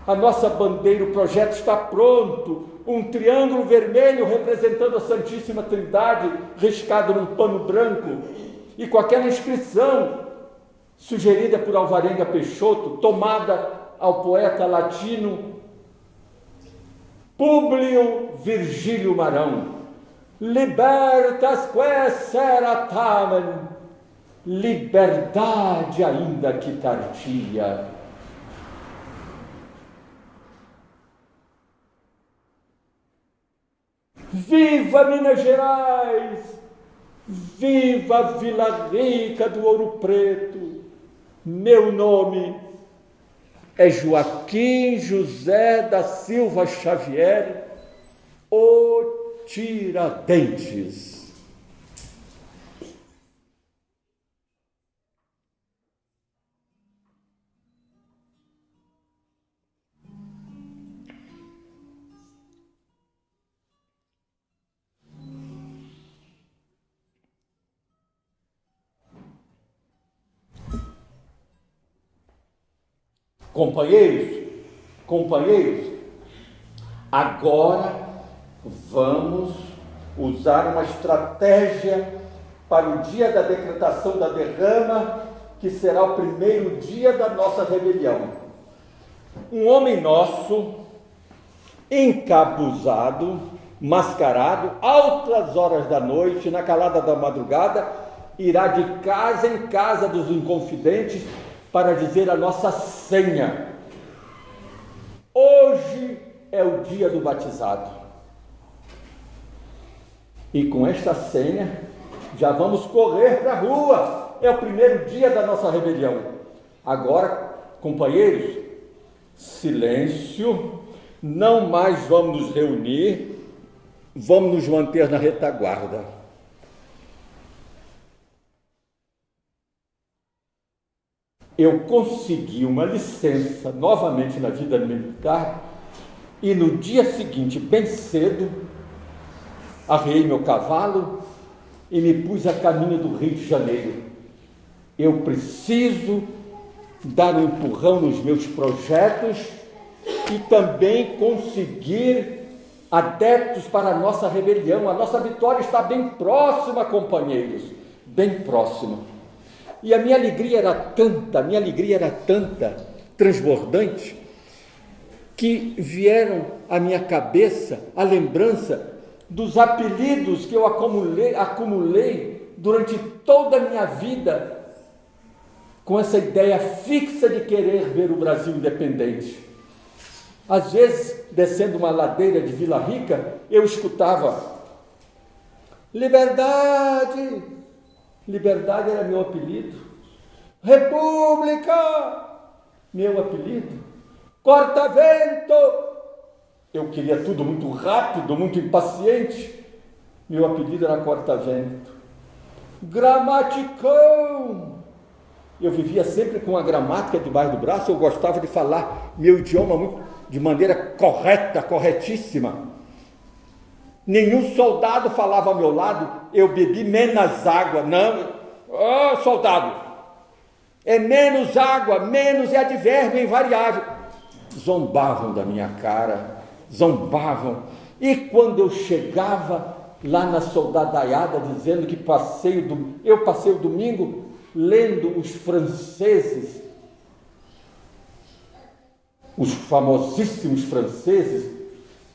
A nossa bandeira, o projeto está pronto, um triângulo vermelho representando a Santíssima Trindade, riscado num pano branco, e com aquela inscrição sugerida por Alvarenga Peixoto, tomada ao poeta latino Públio Virgílio Marão: Libertas que sera tamen, liberdade ainda que tardia. Viva Minas Gerais! Viva a Vila Rica do Ouro Preto! Meu nome é Joaquim José da Silva Xavier, o Tiradentes. Companheiros, agora vamos usar uma estratégia para o dia da decretação da derrama, que será o primeiro dia da nossa rebelião. Um homem nosso, encabuzado, mascarado, altas horas da noite, na calada da madrugada, irá de casa em casa dos inconfidentes para dizer a nossa senha. Hoje é o dia do batizado. E com esta senha, já vamos correr para a rua. É o primeiro dia da nossa rebelião. Agora, companheiros, silêncio, não mais vamos nos reunir, vamos nos manter na retaguarda. Eu consegui uma licença novamente na vida militar e no dia seguinte, bem cedo, arriei meu cavalo e me pus a caminho do Rio de Janeiro. Eu preciso dar um empurrão nos meus projetos e também conseguir adeptos para a nossa rebelião. A nossa vitória está bem próxima, companheiros, bem próxima. E a minha alegria era tanta, transbordante, que vieram à minha cabeça a lembrança dos apelidos que eu acumulei durante toda a minha vida, com essa ideia fixa de querer ver o Brasil independente. Às vezes, descendo uma ladeira de Vila Rica, eu escutava: Liberdade! Liberdade era meu apelido. República! Meu apelido. Corta-vento! Eu queria tudo muito rápido, muito impaciente. Meu apelido era Corta-vento. Gramaticão! Eu vivia sempre com a gramática debaixo do braço. Eu gostava de falar meu idioma de maneira correta, corretíssima. Nenhum soldado falava ao meu lado: eu bebi menos água. Não, soldado, é menos água, menos é advérbio invariável. Zombavam da minha cara, zombavam. E quando eu chegava lá na soldadaiada dizendo que eu passei o domingo lendo os franceses, os famosíssimos franceses,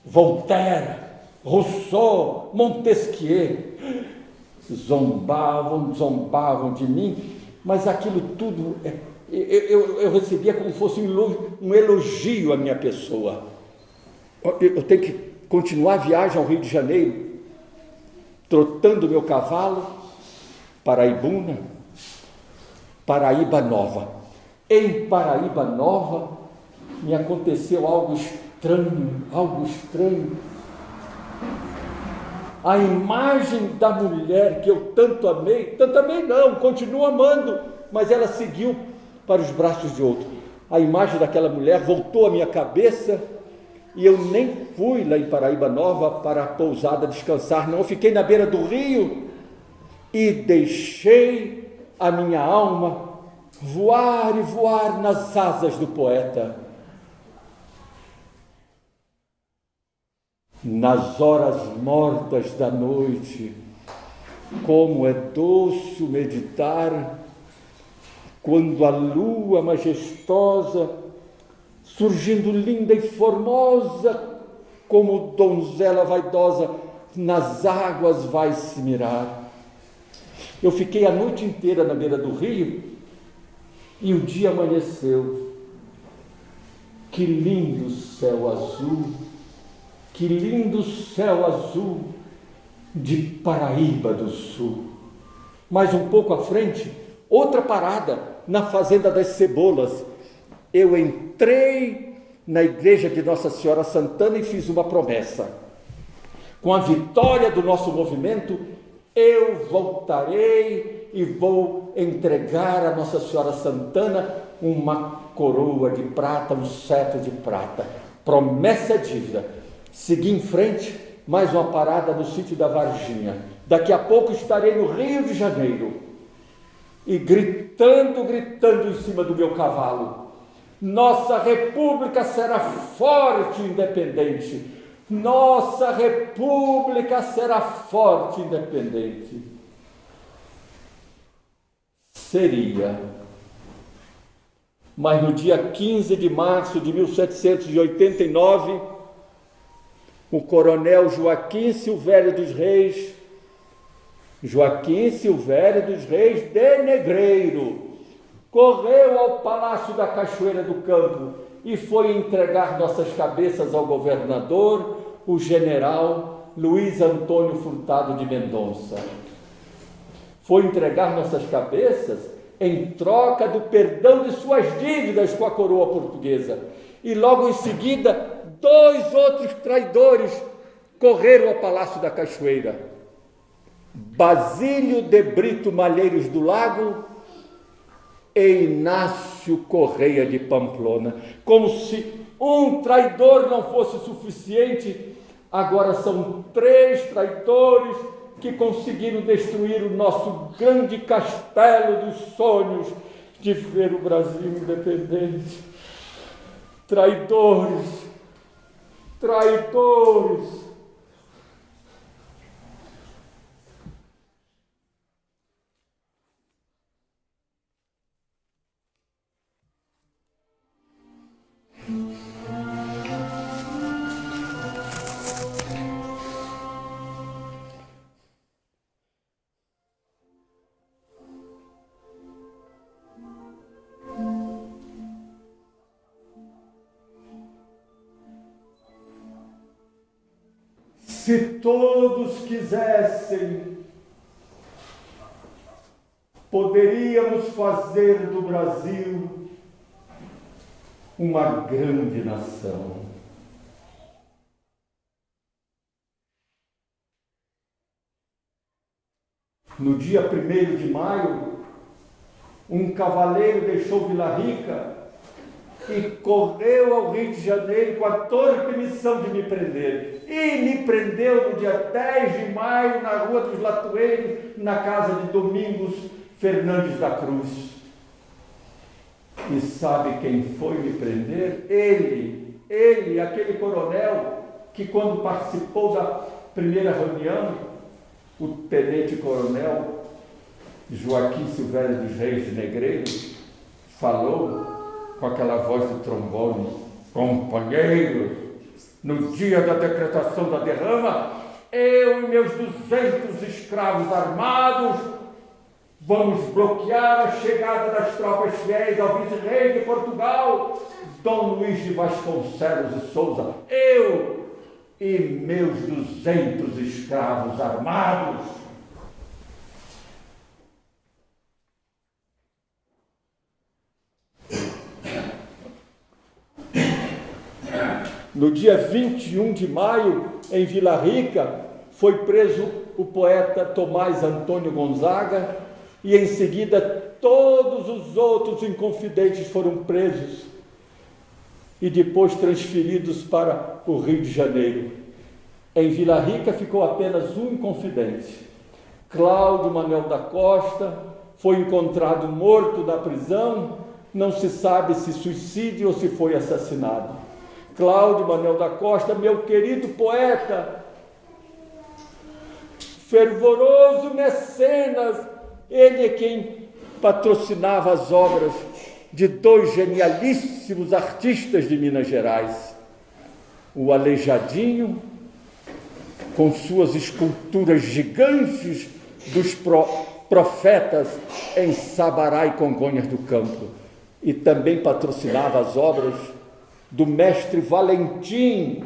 Voltaire, Rousseau, Montesquieu, zombavam de mim, mas aquilo tudo eu recebia como se fosse um elogio à minha pessoa. Eu tenho que continuar a viagem ao Rio de Janeiro, trotando meu cavalo, Paraibuna, Paraíba Nova. Em Paraíba Nova me aconteceu algo estranho. A imagem da mulher que eu tanto amei não, continuo amando, mas ela seguiu para os braços de outro. A imagem daquela mulher voltou à minha cabeça e eu nem fui lá em Paraíba Nova para a pousada descansar, não. Eu fiquei na beira do rio e deixei a minha alma voar e voar nas asas do poeta. Nas horas mortas da noite, como é doce meditar, quando a lua majestosa, surgindo linda e formosa, como donzela vaidosa, nas águas vai se mirar. Eu fiquei a noite inteira na beira do rio e o dia amanheceu. Que lindo céu azul! Que lindo céu azul de Paraíba do Sul. Mais um pouco à frente, outra parada na Fazenda das Cebolas. Eu entrei na igreja de Nossa Senhora Santana e fiz uma promessa. Com a vitória do nosso movimento, eu voltarei e vou entregar a Nossa Senhora Santana uma coroa de prata, um cetro de prata. Promessa é dívida. Segui em frente, mais uma parada no sítio da Varginha. Daqui a pouco estarei no Rio de Janeiro. E gritando em cima do meu cavalo: nossa república será forte e independente. Nossa república será forte e independente. Seria. Mas no dia 15 de março de 1789, o coronel Joaquim Silvério dos Reis de Negreiro, correu ao Palácio da Cachoeira do Campo e foi entregar nossas cabeças ao governador, o general Luiz Antônio Furtado de Mendonça. Foi entregar nossas cabeças em troca do perdão de suas dívidas com a coroa portuguesa. E logo em seguida, 2 outros traidores correram ao Palácio da Cachoeira: Basílio de Brito Malheiros do Lago e Inácio Correia de Pamplona. Como se um traidor não fosse suficiente, agora são 3 traidores que conseguiram destruir o nosso grande castelo dos sonhos de ver o Brasil independente. Traidores traidores. Se todos quisessem, poderíamos fazer do Brasil uma grande nação. No dia 1º de maio, um cavaleiro deixou Vila Rica e correu ao Rio de Janeiro com a torpe missão de me prender. E me prendeu no dia 10 de maio, na Rua dos Latoeiros, na casa de Domingos Fernandes da Cruz. E sabe quem foi me prender? Ele, aquele coronel que, quando participou da primeira reunião, o tenente-coronel Joaquim Silvério dos Reis de Negreiro falou com aquela voz de trombone: companheiros, no dia da decretação da derrama, eu e meus 200 escravos armados vamos bloquear a chegada das tropas fiéis ao vice-rei de Portugal, Dom Luís de Vasconcelos e Souza. Eu e meus 200 escravos armados. No dia 21 de maio, em Vila Rica, foi preso o poeta Tomás Antônio Gonzaga e, em seguida, todos os outros inconfidentes foram presos e depois transferidos para o Rio de Janeiro. Em Vila Rica ficou apenas um inconfidente. Cláudio Manuel da Costa foi encontrado morto na prisão, não se sabe se suicídio ou se foi assassinado. Cláudio Manuel da Costa, meu querido poeta, fervoroso mecenas, ele é quem patrocinava as obras de dois genialíssimos artistas de Minas Gerais, o Aleijadinho, com suas esculturas gigantes dos profetas em Sabará e Congonhas do Campo, e também patrocinava as obras do mestre Valentim,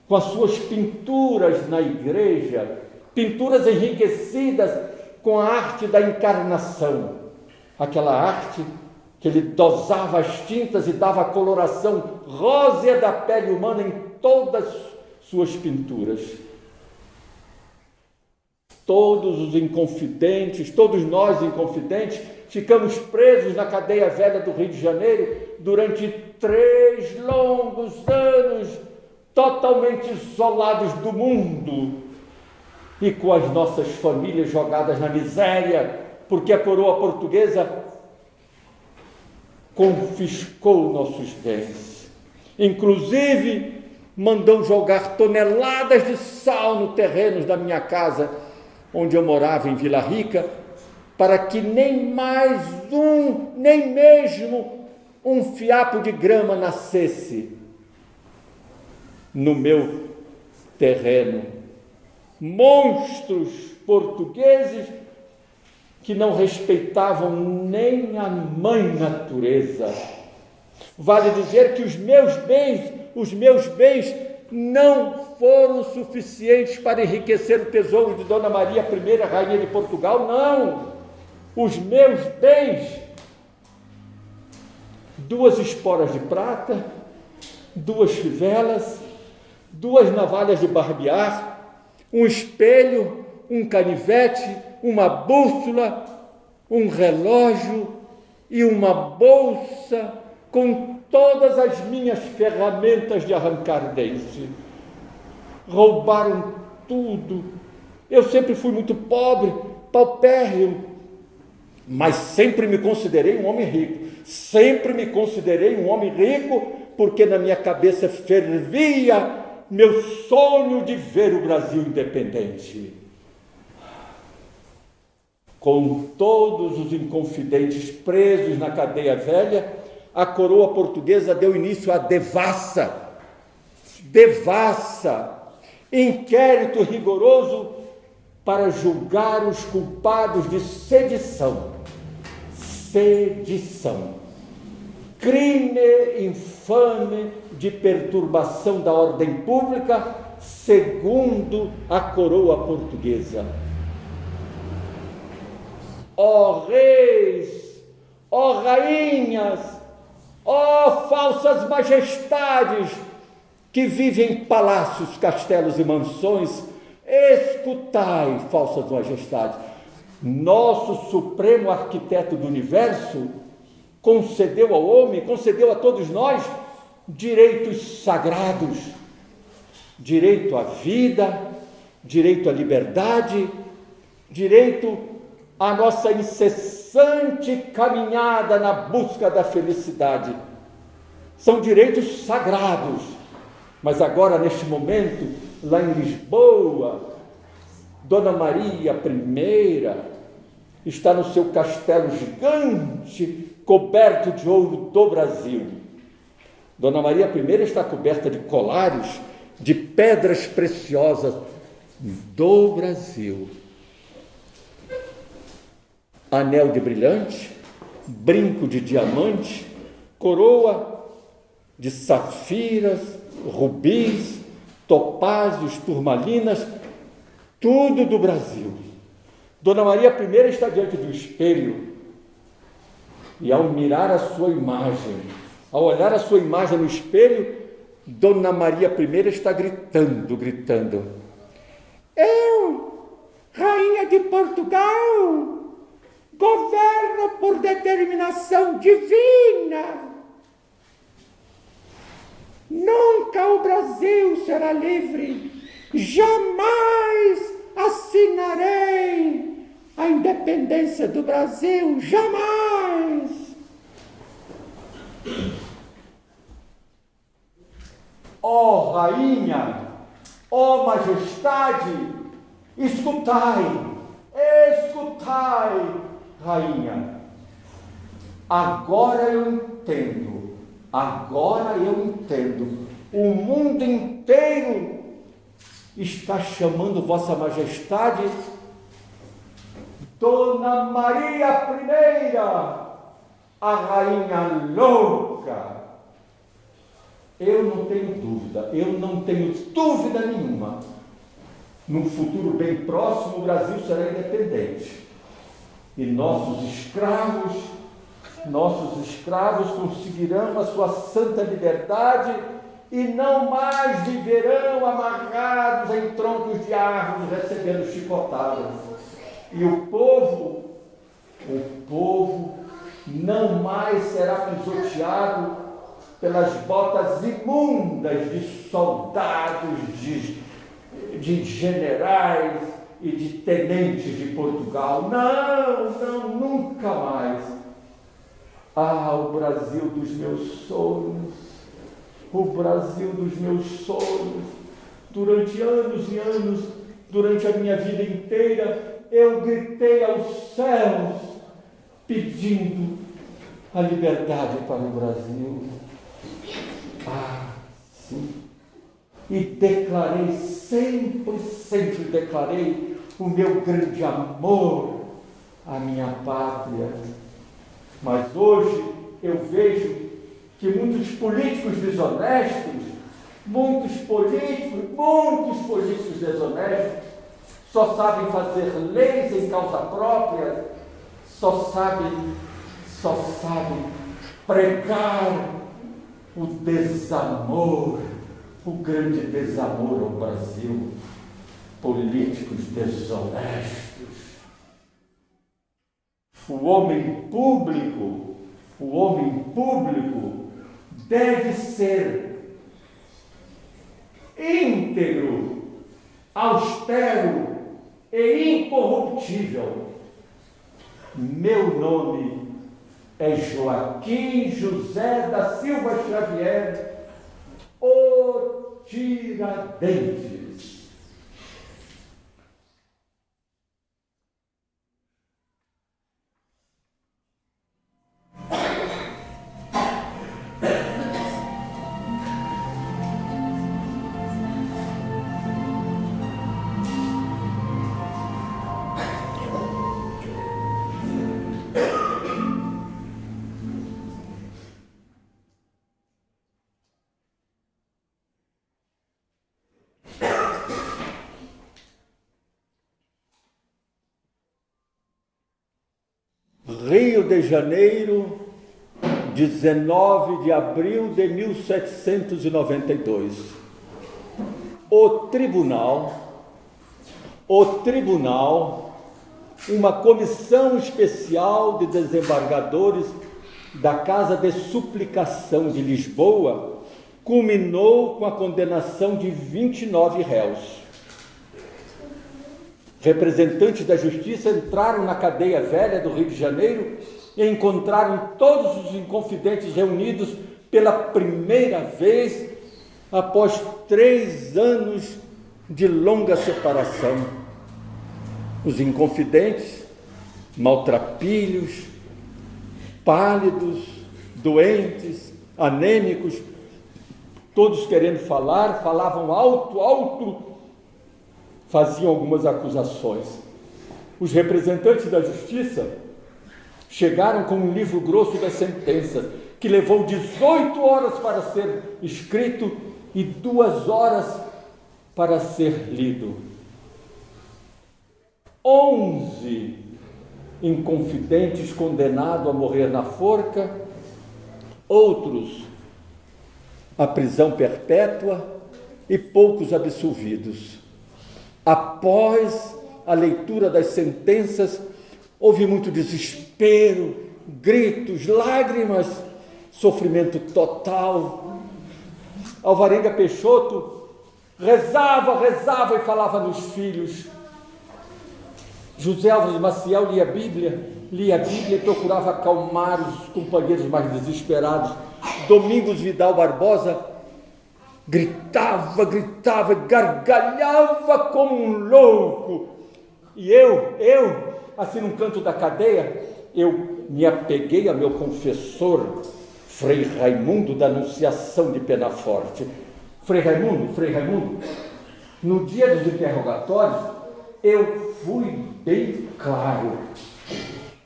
com as suas pinturas na igreja, pinturas enriquecidas com a arte da encarnação, aquela arte que ele dosava as tintas e dava a coloração rósea da pele humana em todas suas pinturas. Todos os inconfidentes, todos nós inconfidentes, ficamos presos na cadeia velha do Rio de Janeiro durante 3 longos anos, totalmente isolados do mundo e com as nossas famílias jogadas na miséria, porque a coroa portuguesa confiscou nossos bens. Inclusive, mandou jogar toneladas de sal no terreno da minha casa, onde eu morava em Vila Rica, para que nem mesmo um fiapo de grama nascesse no meu terreno. Monstros portugueses que não respeitavam nem a mãe natureza. Vale dizer que os meus bens não foram suficientes para enriquecer o tesouro de Dona Maria I, rainha de Portugal, não. Os meus bens, 2 esporas de prata, 2 fivelas, 2 navalhas de barbear, um espelho, um canivete, uma bússola, um relógio e uma bolsa com todas as minhas ferramentas de arrancar dente. Roubaram tudo. Eu sempre fui muito pobre, paupérrimo, mas sempre me considerei um homem rico. Sempre me considerei um homem rico, porque na minha cabeça fervia meu sonho de ver o Brasil independente. Com todos os inconfidentes presos na cadeia velha, a coroa portuguesa deu início à devassa, inquérito rigoroso para julgar os culpados de sedição, crime infame de perturbação da ordem pública, segundo a coroa portuguesa. Ó reis, ó rainhas, ó falsas majestades que vivem em palácios, castelos e mansões, escutai, falsas majestades, nosso supremo arquiteto do universo concedeu ao homem, concedeu a todos nós direitos sagrados, direito à vida, direito à liberdade, direito à nossa incessante caminhada na busca da felicidade. São direitos sagrados, mas agora, neste momento, lá em Lisboa, Dona Maria I está no seu castelo gigante, coberto de ouro do Brasil. Dona Maria I está coberta de colares, de pedras preciosas do Brasil. Anel de brilhante, brinco de diamante, coroa de safiras, rubis, topázios, turmalinas, tudo do Brasil. Dona Maria I está diante do espelho e, ao mirar a sua imagem, ao olhar a sua imagem no espelho, Dona Maria I está gritando: eu, rainha de Portugal, governo por determinação divina. Nunca o Brasil será livre, jamais assinarei a independência do Brasil, jamais. Ó rainha, ó majestade, escutai, rainha. Agora eu entendo. O mundo inteiro está chamando Vossa Majestade Dona Maria I, a rainha louca. Eu não tenho dúvida nenhuma. Num futuro bem próximo, o Brasil será independente. E nossos escravos conseguirão a sua santa liberdade e não mais viverão amarrados em troncos de árvores recebendo chicotadas. E o povo não mais será pisoteado pelas botas imundas de soldados, de generais e de tenentes de Portugal. Não, nunca mais. Ah, o Brasil dos meus sonhos, durante anos e anos, durante a minha vida inteira, eu gritei aos céus, pedindo a liberdade para o Brasil. Ah, sim. E declarei, sempre declarei o meu grande amor à minha pátria. Mas hoje eu vejo que muitos políticos desonestos, muitos políticos desonestos, só sabem fazer leis em causa própria, só sabem pregar o desamor, o grande desamor ao Brasil. Políticos desonestos. O homem público deve ser íntegro, austero e incorruptível. Meu nome é Joaquim José da Silva Xavier, o Tiradentes. Rio de Janeiro, 19 de abril de 1792. O tribunal, uma comissão especial de desembargadores da Casa de Suplicação de Lisboa, culminou com a condenação de 29 réus. Representantes da justiça entraram na cadeia velha do Rio de Janeiro e encontraram todos os inconfidentes reunidos pela primeira vez após 3 anos de longa separação. Os inconfidentes, maltrapilhos, pálidos, doentes, anêmicos, todos querendo falar, falavam alto, faziam algumas acusações. Os representantes da justiça chegaram com um livro grosso das sentenças, que levou 18 horas para ser escrito e 2 horas para ser lido. 11 inconfidentes condenados a morrer na forca, outros à prisão perpétua e poucos absolvidos. Após a leitura das sentenças, houve muito desespero, gritos, lágrimas, sofrimento total. Alvarenga Peixoto rezava e falava nos filhos. José Álvares Maciel lia a Bíblia e procurava acalmar os companheiros mais desesperados. Domingos Vidal Barbosa gritava, gargalhava como um louco. E eu, assim num canto da cadeia, eu me apeguei a meu confessor, Frei Raimundo da Anunciação de Penaforte. Frei Raimundo, no dia dos interrogatórios, eu fui bem claro.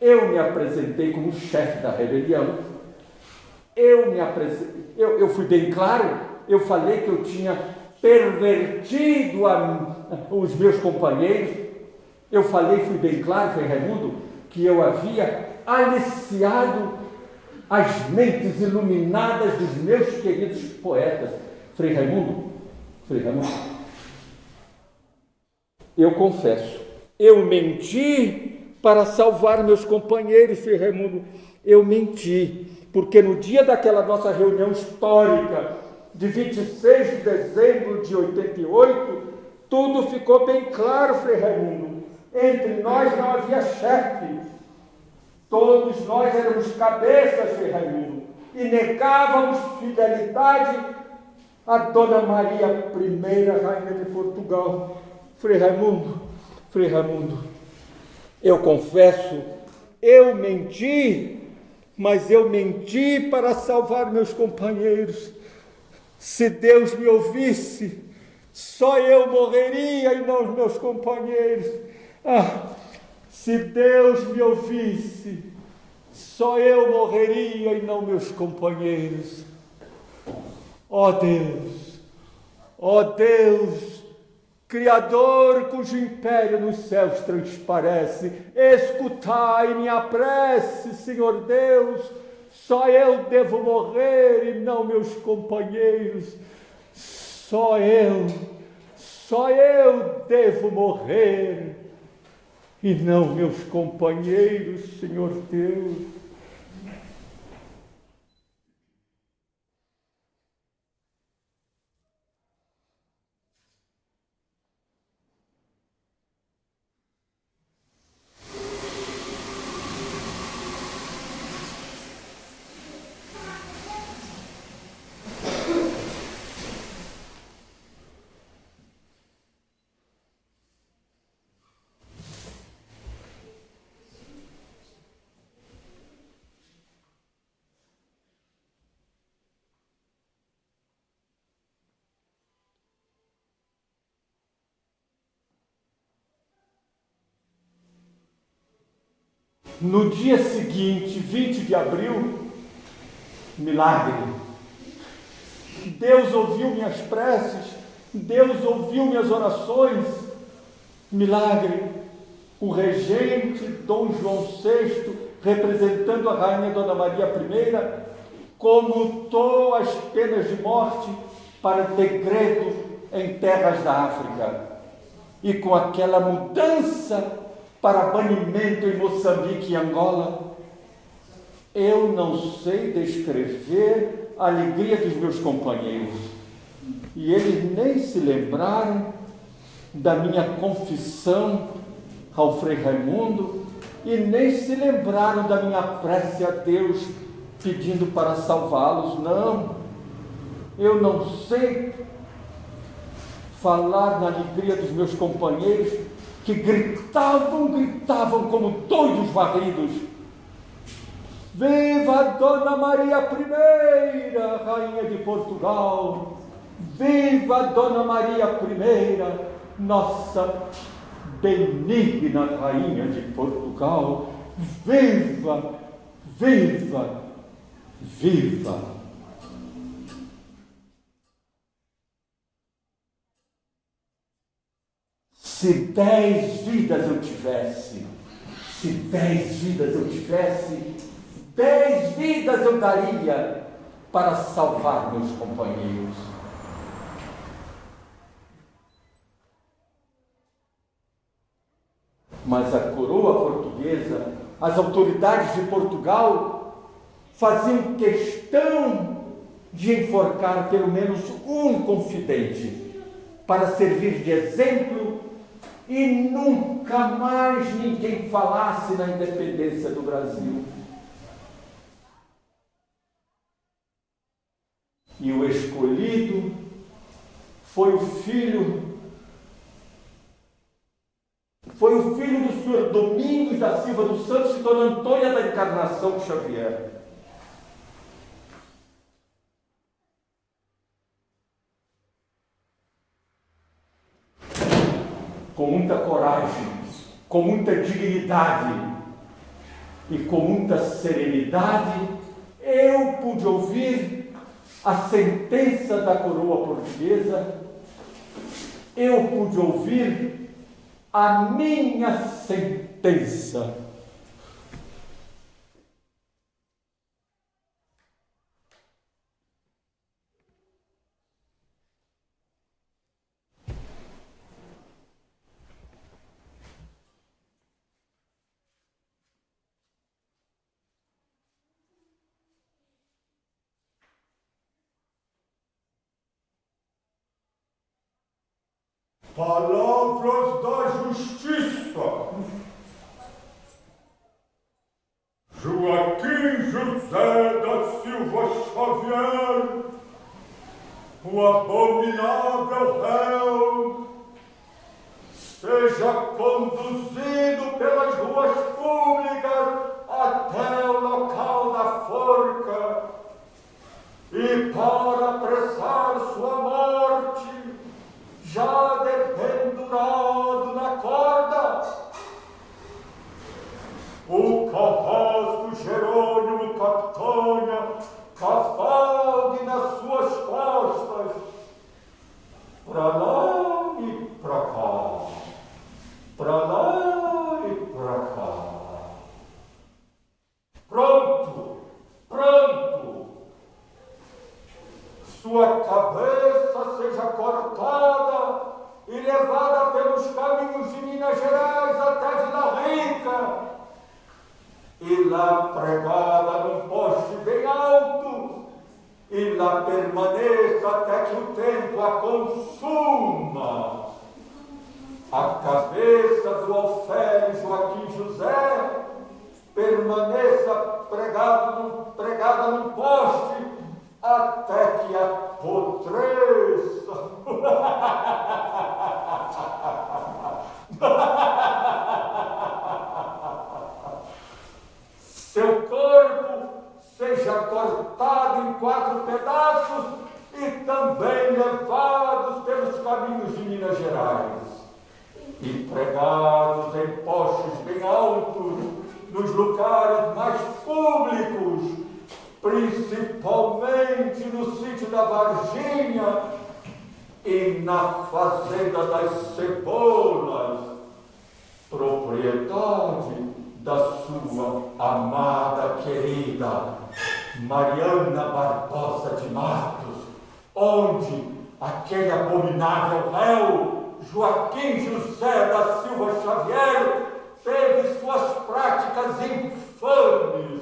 Eu me apresentei como chefe da rebelião. Eu fui bem claro. Eu falei que eu tinha pervertido os meus companheiros. Eu fui bem claro, Frei Raimundo, que eu havia aliciado as mentes iluminadas dos meus queridos poetas. Frei Raimundo, eu confesso, eu menti para salvar meus companheiros, Frei Raimundo. Eu menti, porque no dia daquela nossa reunião histórica, de 26 de dezembro de 88, tudo ficou bem claro, Frei Raimundo. Entre nós não havia chefe. Todos nós éramos cabeças, Frei Raimundo, e negávamos fidelidade a Dona Maria I, Rainha de Portugal. Frei Raimundo, eu confesso, eu menti, mas eu menti para salvar meus companheiros. Se Deus me ouvisse, só eu morreria e não os meus companheiros. Se Deus me ouvisse, só eu morreria e não meus companheiros. Ó Deus, Criador cujo império nos céus transparece, escutai minha prece, Senhor Deus. Só eu devo morrer e não meus companheiros. Só eu devo morrer e não meus companheiros, Senhor Deus. No dia seguinte, 20 de abril, milagre. Deus ouviu minhas preces, Deus ouviu minhas orações, milagre. O regente Dom João VI, representando a rainha Dona Maria I, comutou as penas de morte para degredo em terras da África. E com aquela mudança para banimento em Moçambique e Angola, eu não sei descrever a alegria dos meus companheiros. E eles nem se lembraram da minha confissão ao Frei Raimundo e nem se lembraram da minha prece a Deus pedindo para salvá-los. Não, eu não sei falar na alegria dos meus companheiros que gritavam como doidos varridos: viva Dona Maria I, Rainha de Portugal! Viva Dona Maria I, nossa benigna Rainha de Portugal! Viva, viva, viva! Se 10 vidas eu tivesse, 10 vidas eu daria para salvar meus companheiros. Mas a coroa portuguesa, as autoridades de Portugal, faziam questão de enforcar pelo menos um confidente para servir de exemplo e nunca mais ninguém falasse na independência do Brasil. E o escolhido foi o filho do senhor Domingos da Silva dos Santos e Dona Antônia da Encarnação Xavier. Com muita coragem, com muita dignidade e com muita serenidade, eu pude ouvir a sentença da coroa portuguesa, eu pude ouvir a minha sentença. Palavras da Justiça. Joaquim José da Silva Xavier, o abominável réu, seja conduzido pelas ruas públicas até o local da forca e para apressar sua morte, já dependurado na corda, o carrasco Jerônimo Capitanha cavalgue nas suas costas, para lá e para cá, para lá e para cá. Pronto, pronto. Sua cabeça seja cortada e levada pelos caminhos de Minas Gerais até Vila Rica, e lá pregada num poste bem alto, e lá permaneça até que o tempo a consuma. A cabeça do Alférez Joaquim José permaneça pregada num poste até que apodreça. Seu corpo seja cortado em 4 pedaços e também levados pelos caminhos de Minas Gerais e pregados em postes bem altos nos lugares mais públicos, principalmente no sítio da Varginha e na Fazenda das Cebolas, propriedade da sua amada querida Mariana Barbosa de Matos, onde aquele abominável réu Joaquim José da Silva Xavier teve suas práticas infames.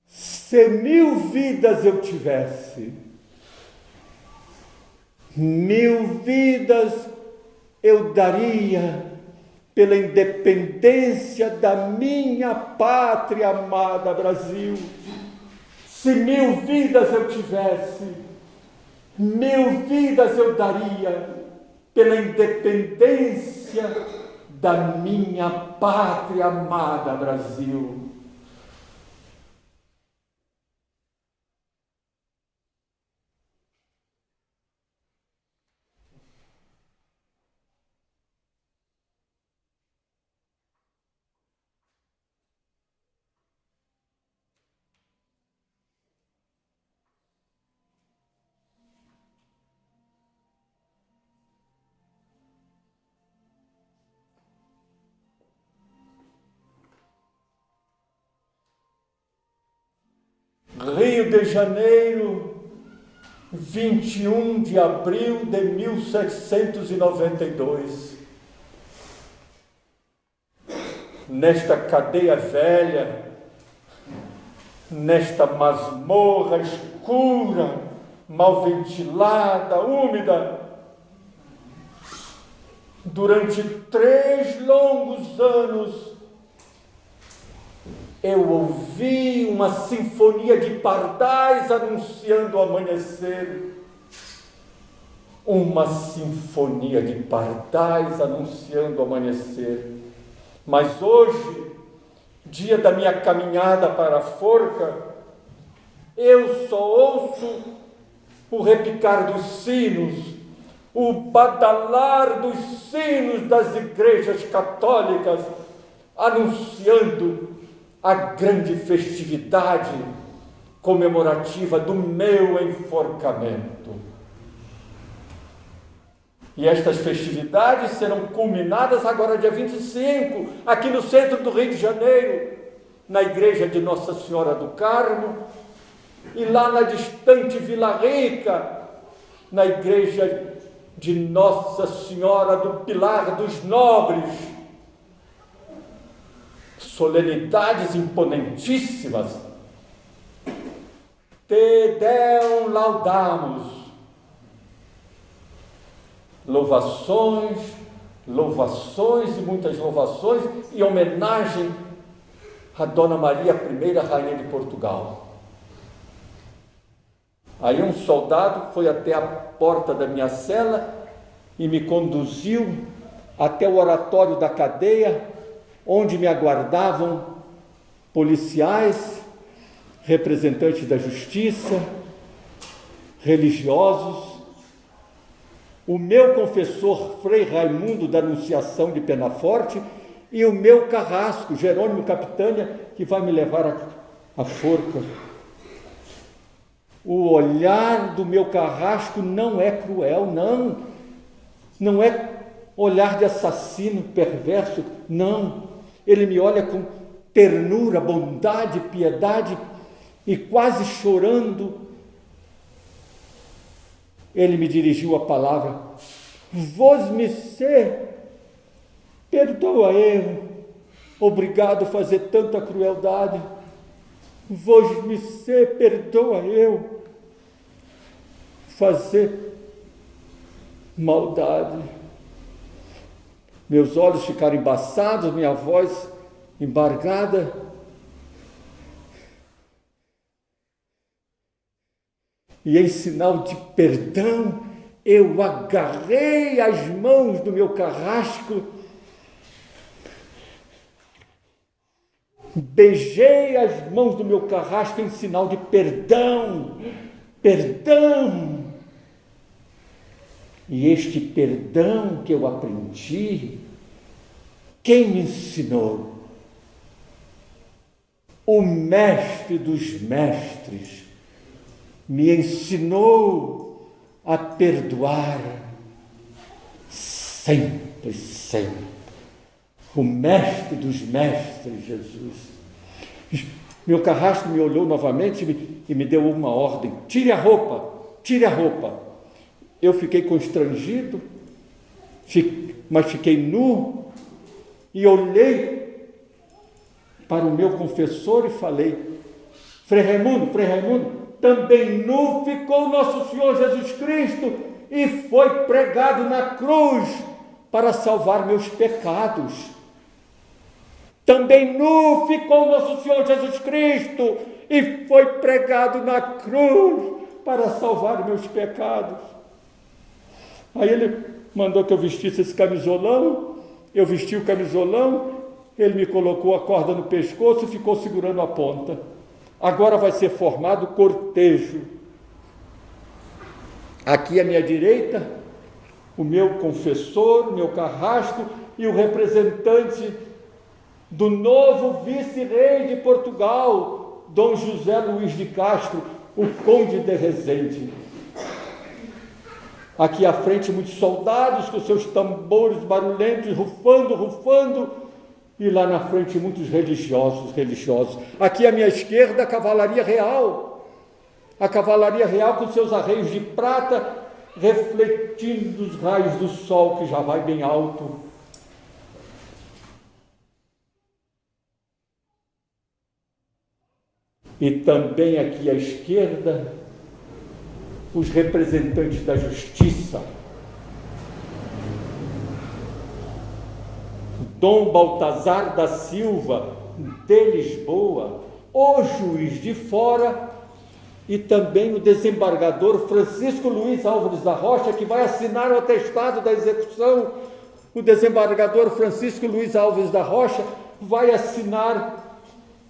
Se 1000 vidas eu tivesse, 1000 vidas eu daria pela independência da minha pátria amada Brasil. Se 1000 vidas eu tivesse, 1000 vidas eu daria pela independência da minha pátria amada Brasil. Rio de Janeiro, 21 de abril de 1792. Nesta cadeia velha, nesta masmorra escura, mal ventilada, úmida, durante 3 longos anos, eu ouvi uma sinfonia de pardais anunciando o amanhecer. Uma sinfonia de pardais anunciando o amanhecer. Mas hoje, dia da minha caminhada para a forca, eu só ouço o repicar dos sinos, o badalar dos sinos das igrejas católicas, anunciando a grande festividade comemorativa do meu enforcamento. E estas festividades serão culminadas agora dia 25, aqui no centro do Rio de Janeiro, na igreja de Nossa Senhora do Carmo, e lá na distante Vila Rica, na igreja de Nossa Senhora do Pilar dos Nobres. Solenidades imponentíssimas. Te Deum laudamus. Louvações, louvações e muitas louvações e homenagem a Dona Maria I, Rainha de Portugal. Aí um soldado foi até a porta da minha cela e me conduziu até o oratório da cadeia, onde me aguardavam policiais, representantes da justiça, religiosos, o meu confessor Frei Raimundo da Anunciação de Penaforte e o meu carrasco, Jerônimo Capitânia, que vai me levar à forca. O olhar do meu carrasco não é cruel, não. Não é olhar de assassino perverso, não. Ele me olha com ternura, bondade, piedade, e quase chorando, ele me dirigiu a palavra: vos me ser, perdoa eu, obrigado a fazer tanta crueldade, vos me ser, perdoa eu, fazer maldade. Meus olhos ficaram embaçados, minha voz embargada. E em sinal de perdão, eu agarrei as mãos do meu carrasco, beijei as mãos do meu carrasco em sinal de perdão, perdão. E este perdão que eu aprendi, quem me ensinou? O mestre dos mestres me ensinou a perdoar sempre, sempre. O mestre dos mestres, Jesus. Meu carrasco me olhou novamente e me deu uma ordem: tire a roupa, tire a roupa. Eu fiquei constrangido, mas fiquei nu e olhei para o meu confessor e falei: Frei Raimundo, também nu ficou nosso Senhor Jesus Cristo e foi pregado na cruz para salvar meus pecados. Também nu ficou nosso Senhor Jesus Cristo e foi pregado na cruz para salvar meus pecados. Aí ele mandou que eu vestisse esse camisolão, eu vesti o camisolão, ele me colocou a corda no pescoço e ficou segurando a ponta. Agora vai ser formado o cortejo. Aqui à minha direita, o meu confessor, o meu carrasco e o representante do novo vice-rei de Portugal, Dom José Luís de Castro, o conde de Resende. Aqui à frente, muitos soldados com seus tambores barulhentos, rufando, e lá na frente muitos religiosos. Aqui à minha esquerda, a cavalaria real com seus arreios de prata, refletindo os raios do sol que já vai bem alto. E também aqui à esquerda, os representantes da justiça, Dom Baltazar da Silva, de Lisboa, o juiz de fora, e também o desembargador Francisco Luiz Álvares da Rocha, que vai assinar o atestado da execução. O desembargador Francisco Luiz Álvares da Rocha vai assinar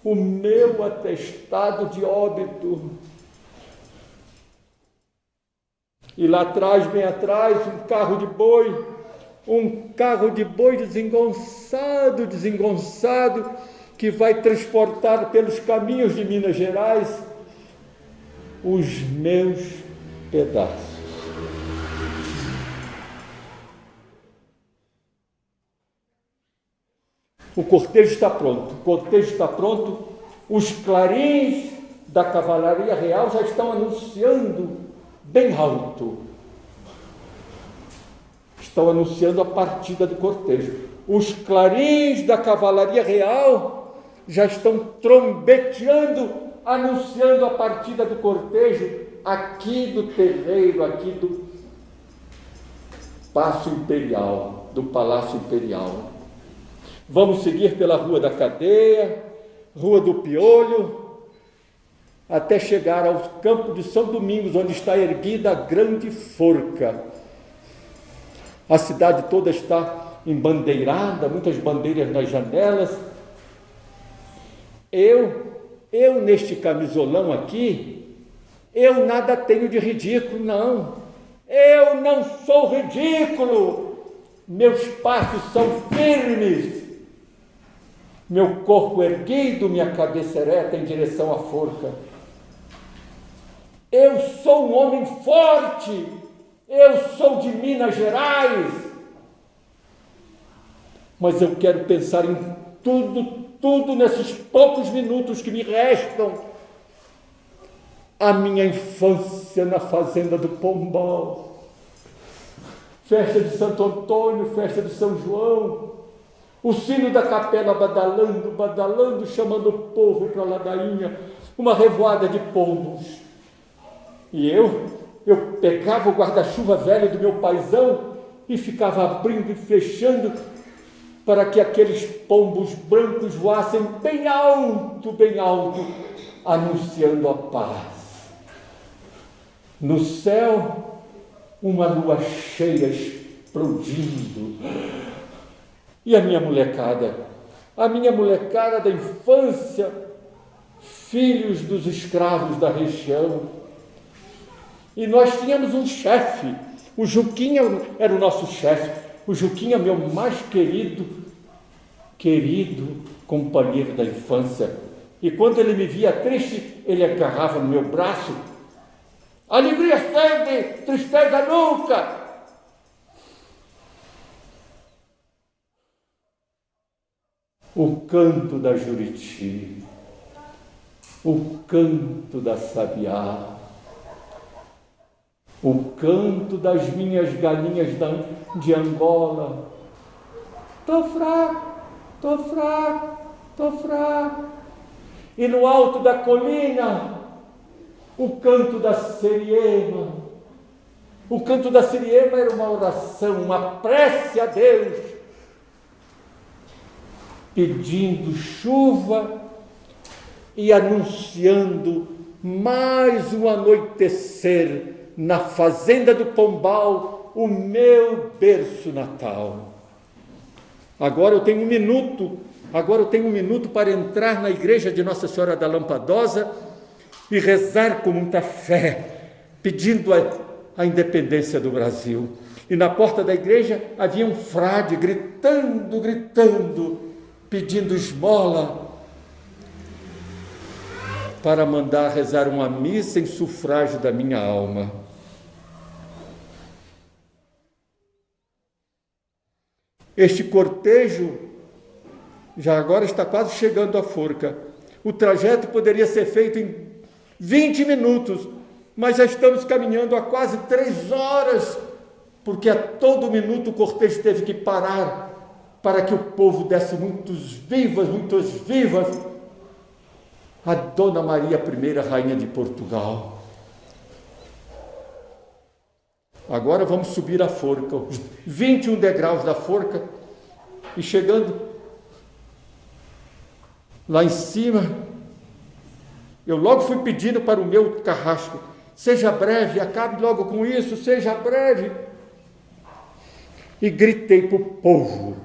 o meu atestado de óbito. E lá atrás, bem atrás, um carro de boi desengonçado, que vai transportar pelos caminhos de Minas Gerais os meus pedaços. O cortejo está pronto, os clarins da cavalaria real já estão anunciando bem alto, estão anunciando a partida do cortejo. Os clarins da cavalaria real já estão trombeteando, anunciando a partida do cortejo aqui do terreiro, aqui do Paço Imperial, do Palácio Imperial. Vamos seguir pela Rua da Cadeia, Rua do Piolho, até chegar ao campo de São Domingos, onde está erguida a grande forca. A cidade toda está embandeirada, muitas bandeiras nas janelas. Eu neste camisolão aqui, eu nada tenho de ridículo, não. Eu não sou ridículo. Meus passos são firmes. Meu corpo erguido, minha cabeça ereta em direção à forca. Eu sou um homem forte, eu sou de Minas Gerais, mas eu quero pensar em tudo nesses poucos minutos que me restam. A minha infância na fazenda do Pombal, festa de Santo Antônio, festa de São João, o sino da capela badalando, badalando, chamando o povo para a ladainha, uma revoada de pombos. E eu pegava o guarda-chuva velho do meu paizão e ficava abrindo e fechando para que aqueles pombos brancos voassem bem alto, anunciando a paz. No céu, uma lua cheia explodindo. E a minha molecada da infância, filhos dos escravos da região. E nós tínhamos um chefe, o Juquinha era o nosso chefe, o Juquinha, meu mais querido companheiro da infância. E quando ele me via triste, ele agarrava no meu braço: alegria sempre, tristeza nunca. O canto da juriti, o canto da sabiá, o canto das minhas galinhas de Angola. Tô fraco. E no alto da colina, o canto da siriema. O canto da siriema era uma oração, uma prece a Deus, pedindo chuva e anunciando mais um anoitecer na fazenda do Pombal, o meu berço natal. Agora eu tenho um minuto para entrar na igreja de Nossa Senhora da Lampadosa e rezar com muita fé, pedindo a independência do Brasil. E na porta da igreja havia um frade gritando, pedindo esmola para mandar rezar uma missa em sufrágio da minha alma. Este cortejo já agora está quase chegando à forca. O trajeto poderia ser feito em 20 minutos, mas já estamos caminhando há quase 3 horas, porque a todo minuto o cortejo teve que parar para que o povo desse muitos vivas, a Dona Maria I, Rainha de Portugal. Agora vamos subir a forca, os 21 degraus da forca, e chegando lá em cima, eu logo fui pedindo para o meu carrasco: seja breve, acabe logo com isso, seja breve. E gritei para o povo: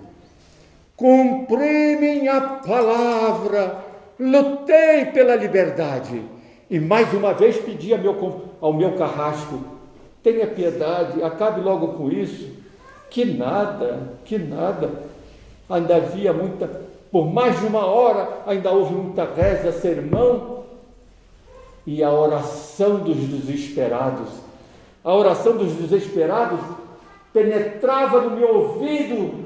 cumpri minha palavra, lutei pela liberdade. E mais uma vez pedi ao meu carrasco: tenha piedade, acabe logo com isso. Que nada. Ainda havia por mais de 1 hora, ainda houve muita reza, sermão e a oração dos desesperados. A oração dos desesperados penetrava no meu ouvido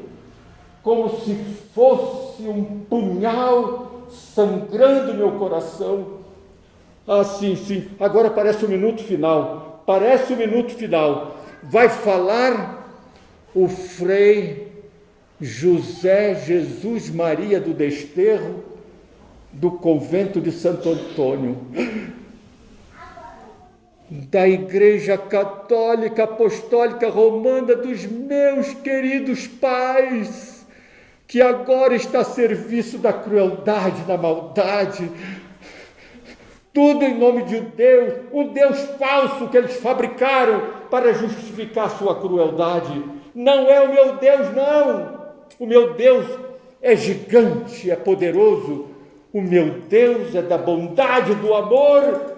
como se fosse um punhal sangrando meu coração. Ah, sim, agora parece o minuto final. Vai falar o Frei José Jesus Maria do Desterro, do convento de Santo Antônio, da Igreja Católica Apostólica Romana dos meus queridos pais, que agora está a serviço da crueldade, da maldade. Tudo em nome de Deus, um Deus falso que eles fabricaram para justificar sua crueldade. Não é o meu Deus, não. O meu Deus é gigante, é poderoso. O meu Deus é da bondade, do amor,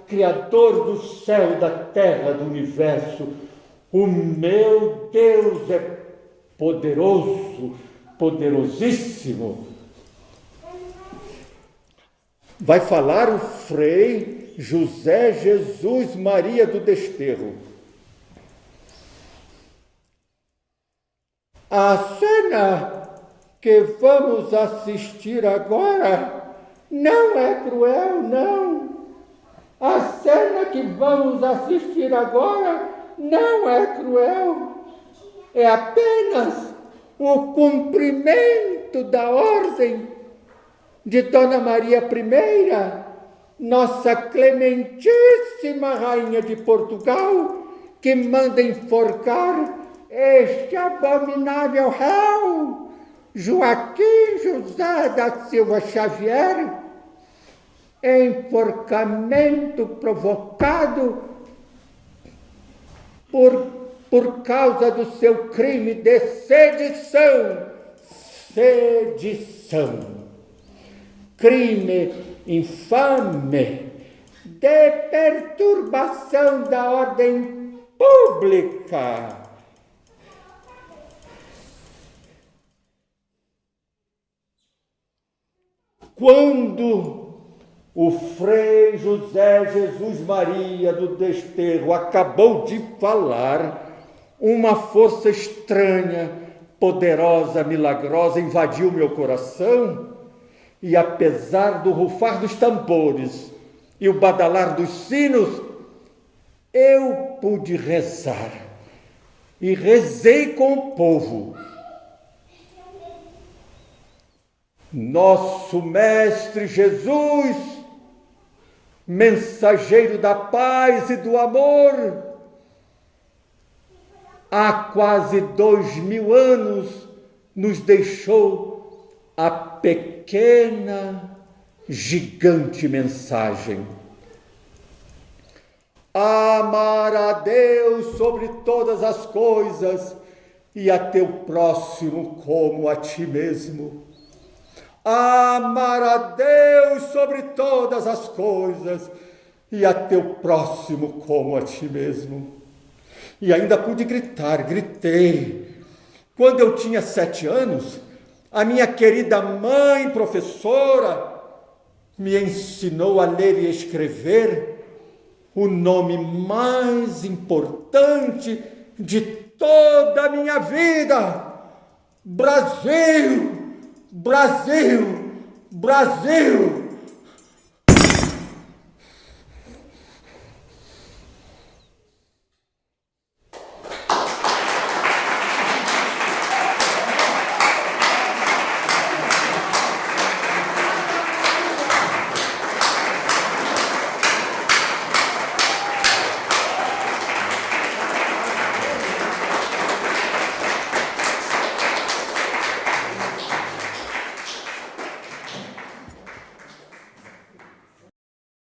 Criador do céu, da terra, do universo. O meu Deus é poderoso, poderosíssimo. Vai falar o Frei José Jesus Maria do Desterro. A cena que vamos assistir agora não é cruel, não. A cena que vamos assistir agora não é cruel. É apenas o cumprimento da ordem de Dona Maria I, nossa clementíssima Rainha de Portugal, que manda enforcar este abominável réu, Joaquim José da Silva Xavier, enforcamento provocado por causa do seu crime de sedição. Crime infame de perturbação da ordem pública. Quando o Frei José Jesus Maria do Desterro acabou de falar, uma força estranha, poderosa, milagrosa invadiu meu coração, e apesar do rufar dos tambores e o badalar dos sinos, eu pude rezar. E rezei com o povo. Nosso Mestre Jesus, mensageiro da paz e do amor, há quase 2000 anos nos deixou a pequena, gigante mensagem: amar a Deus sobre todas as coisas e a teu próximo como a ti mesmo. Amar a Deus sobre todas as coisas e a teu próximo como a ti mesmo. E ainda pude gritei. Quando eu tinha 7 anos, a minha querida mãe, professora, me ensinou a ler e escrever o nome mais importante de toda a minha vida: Brasil, Brasil, Brasil.